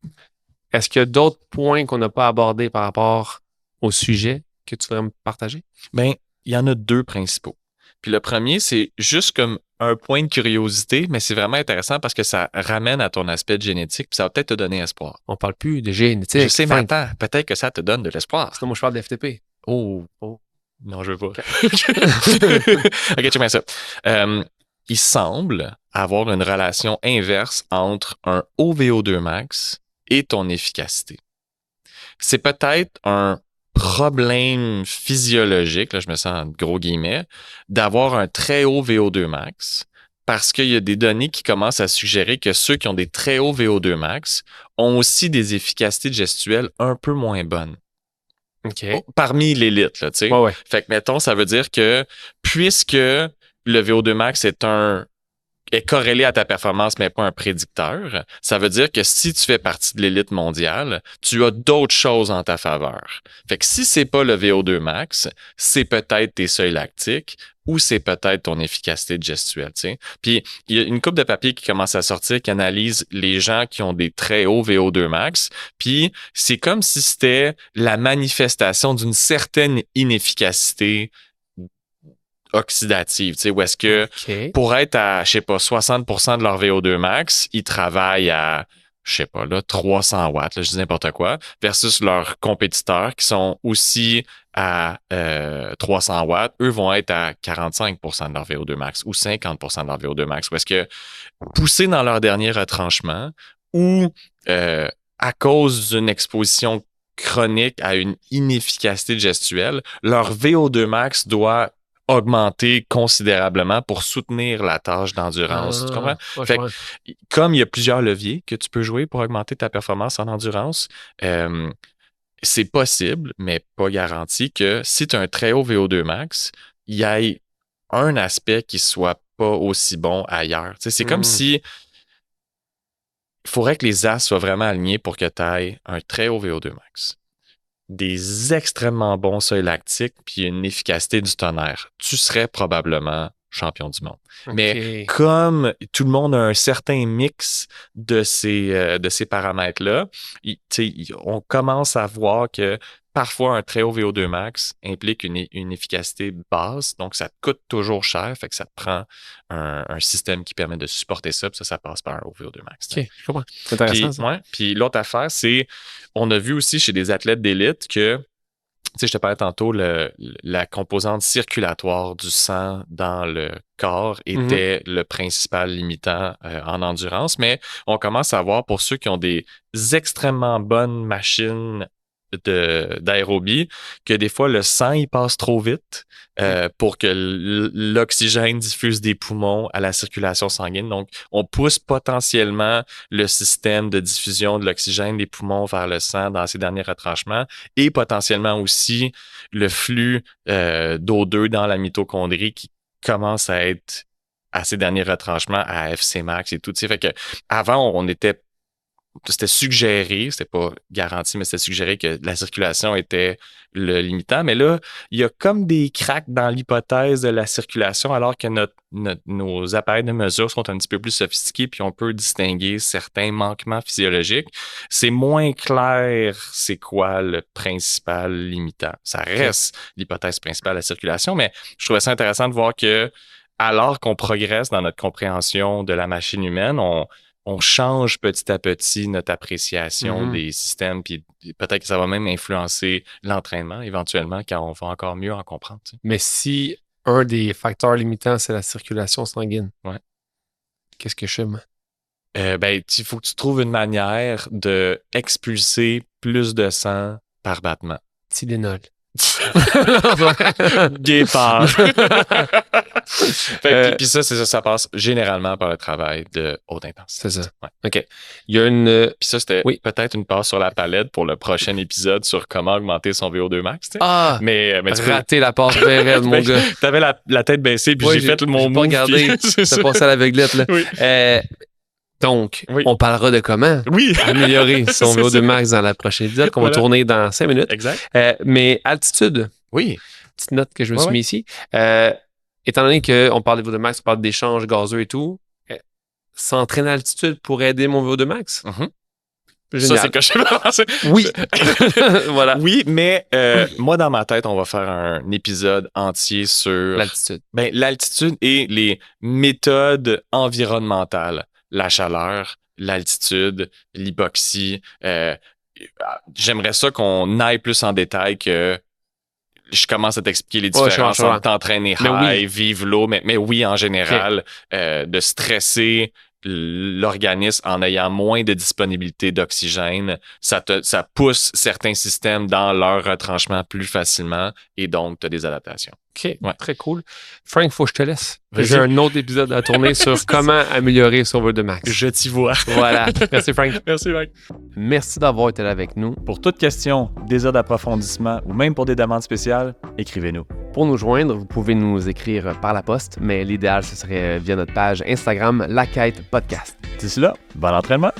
Est-ce qu'il y a d'autres points qu'on n'a pas abordés par rapport au sujet que tu voudrais me partager? Bien, il y en a deux principaux. Puis le premier, c'est juste comme un point de curiosité, mais c'est vraiment intéressant parce que ça ramène à ton aspect de génétique, puis ça va peut-être te donner espoir. On parle plus de génétique. Je sais, mais attends, peut-être que ça te donne de l'espoir. Parce que moi, je parle de FTP. Oh. Non, je veux pas. OK, check bien ça. Il semble avoir une relation inverse entre un haut VO2 max et ton efficacité. C'est peut-être un problème physiologique, là je me sens en gros guillemets, d'avoir un très haut VO2 max parce qu'il y a des données qui commencent à suggérer que ceux qui ont des très hauts VO2 max ont aussi des efficacités gestuelles un peu moins bonnes. OK. Parmi l'élite, là, tu sais. Ouais. Fait que, mettons, ça veut dire que puisque le VO2 max est corrélé à ta performance, mais pas un prédicteur, ça veut dire que si tu fais partie de l'élite mondiale, tu as d'autres choses en ta faveur. Fait que si c'est pas le VO2 max, c'est peut-être tes seuils lactiques ou c'est peut-être ton efficacité gestuelle, tu sais. Puis, il y a une couple de papiers qui commencent à sortir qui analysent les gens qui ont des très hauts VO2 max, puis c'est comme si c'était la manifestation d'une certaine inefficacité oxydative, tu sais, où est-ce que pour être à, je sais pas, 60% de leur VO2 max, ils travaillent à, je sais pas, là, 300 watts, là, je dis n'importe quoi, versus leurs compétiteurs qui sont aussi à 300 watts, eux vont être à 45% de leur VO2 max ou 50% de leur VO2 max, où est-ce que poussés dans leur dernier retranchement ou à cause d'une exposition chronique à une inefficacité gestuelle, leur VO2 max doit augmenter considérablement pour soutenir la tâche d'endurance. Tu comprends? Ouais, fait que, comme il y a plusieurs leviers que tu peux jouer pour augmenter ta performance en endurance, c'est possible, mais pas garanti que si tu as un très haut VO2 max, il y ait un aspect qui soit pas aussi bon ailleurs. Tu sais, c'est comme si il faudrait que les astres soient vraiment alignés pour que tu aies un très haut VO2 max, des extrêmement bons seuils lactiques puis une efficacité du tonnerre. Tu serais probablement champion du monde. Okay. Mais comme tout le monde a un certain mix de ces paramètres-là, on commence à voir que parfois un très haut VO2 max implique une efficacité basse, donc ça te coûte toujours cher, fait que ça te prend un système qui permet de supporter ça, puis ça passe par un haut VO2 max. OK, je comprends. C'est intéressant, ça. Puis l'autre affaire, c'est, on a vu aussi chez des athlètes d'élite que, tu sais, je te parlais tantôt, la composante circulatoire du sang dans le corps était le principal limitant en endurance, mais on commence à voir pour ceux qui ont des extrêmement bonnes machines d'aérobie que des fois, le sang, il passe trop vite pour que l'oxygène diffuse des poumons à la circulation sanguine. Donc, on pousse potentiellement le système de diffusion de l'oxygène des poumons vers le sang dans ces derniers retranchements et potentiellement aussi le flux d'O2 dans la mitochondrie qui commence à être à ces derniers retranchements à FC max et tout. Fait que avant, c'était suggéré, c'était pas garanti, mais c'était suggéré que la circulation était le limitant. Mais là, il y a comme des cracks dans l'hypothèse de la circulation, alors que nos appareils de mesure sont un petit peu plus sophistiqués, puis on peut distinguer certains manquements physiologiques. C'est moins clair c'est quoi le principal limitant. Ça reste l'hypothèse principale de la circulation, mais je trouvais ça intéressant de voir que alors qu'on progresse dans notre compréhension de la machine humaine, on change petit à petit notre appréciation des systèmes, puis peut-être que ça va même influencer l'entraînement éventuellement quand on va encore mieux en comprendre. Tu sais. Mais si un des facteurs limitants, c'est la circulation sanguine, qu'est-ce que je fais, moi? Il faut que tu trouves une manière de expulser plus de sang par battement. Tylenol. Guépard. Puis ça, c'est ça, ça passe généralement par le travail de haute intensité. C'est ça. Ouais. OK. Il y a une... Puis ça, c'était peut-être une passe sur la palette pour le prochain épisode sur comment augmenter son VO2 max. Tu sais. Ah! Mais raté la passe bien raide, mon gars. T'avais la tête baissée, puis j'ai fait mon move. Pas regardé. T'as passé à l'aveuglette, là. Oui. Donc, on parlera de comment améliorer son VO2 max dans la prochaine épisode qu'on va tourner dans 5 minutes. Exact. Mais altitude. Oui. Petite note que je me suis mis ici. Étant donné qu'on parle de VO2 max, on parle d'échanges gazeux et tout, s'entraîner à altitude pour aider mon VO2 max? Ça, c'est que je vais penser. Oui. Voilà. Oui, mais moi, dans ma tête, on va faire un épisode entier sur l'altitude. L'altitude et les méthodes environnementales. La chaleur, l'altitude, l'hypoxie. J'aimerais ça qu'on aille plus en détail que je commence à t'expliquer les différences entre t'entraîner high, vivre l'eau, mais oui, en général, de stresser l'organisme en ayant moins de disponibilité d'oxygène, ça pousse certains systèmes dans leur retranchement plus facilement et donc tu as des adaptations. OK, très cool. Frank, faut que je te laisse. J'ai un autre épisode à tourner sur comment améliorer son VO2 max. Je t'y vois. Voilà. Merci, Frank. Merci, Frank. Merci d'avoir été là avec nous. Pour toute question, désir d'approfondissement ou même pour des demandes spéciales, écrivez-nous. Pour nous joindre, vous pouvez nous écrire par la poste, mais l'idéal, ce serait via notre page Instagram, La Quête Podcast. D'ici là, bon entraînement!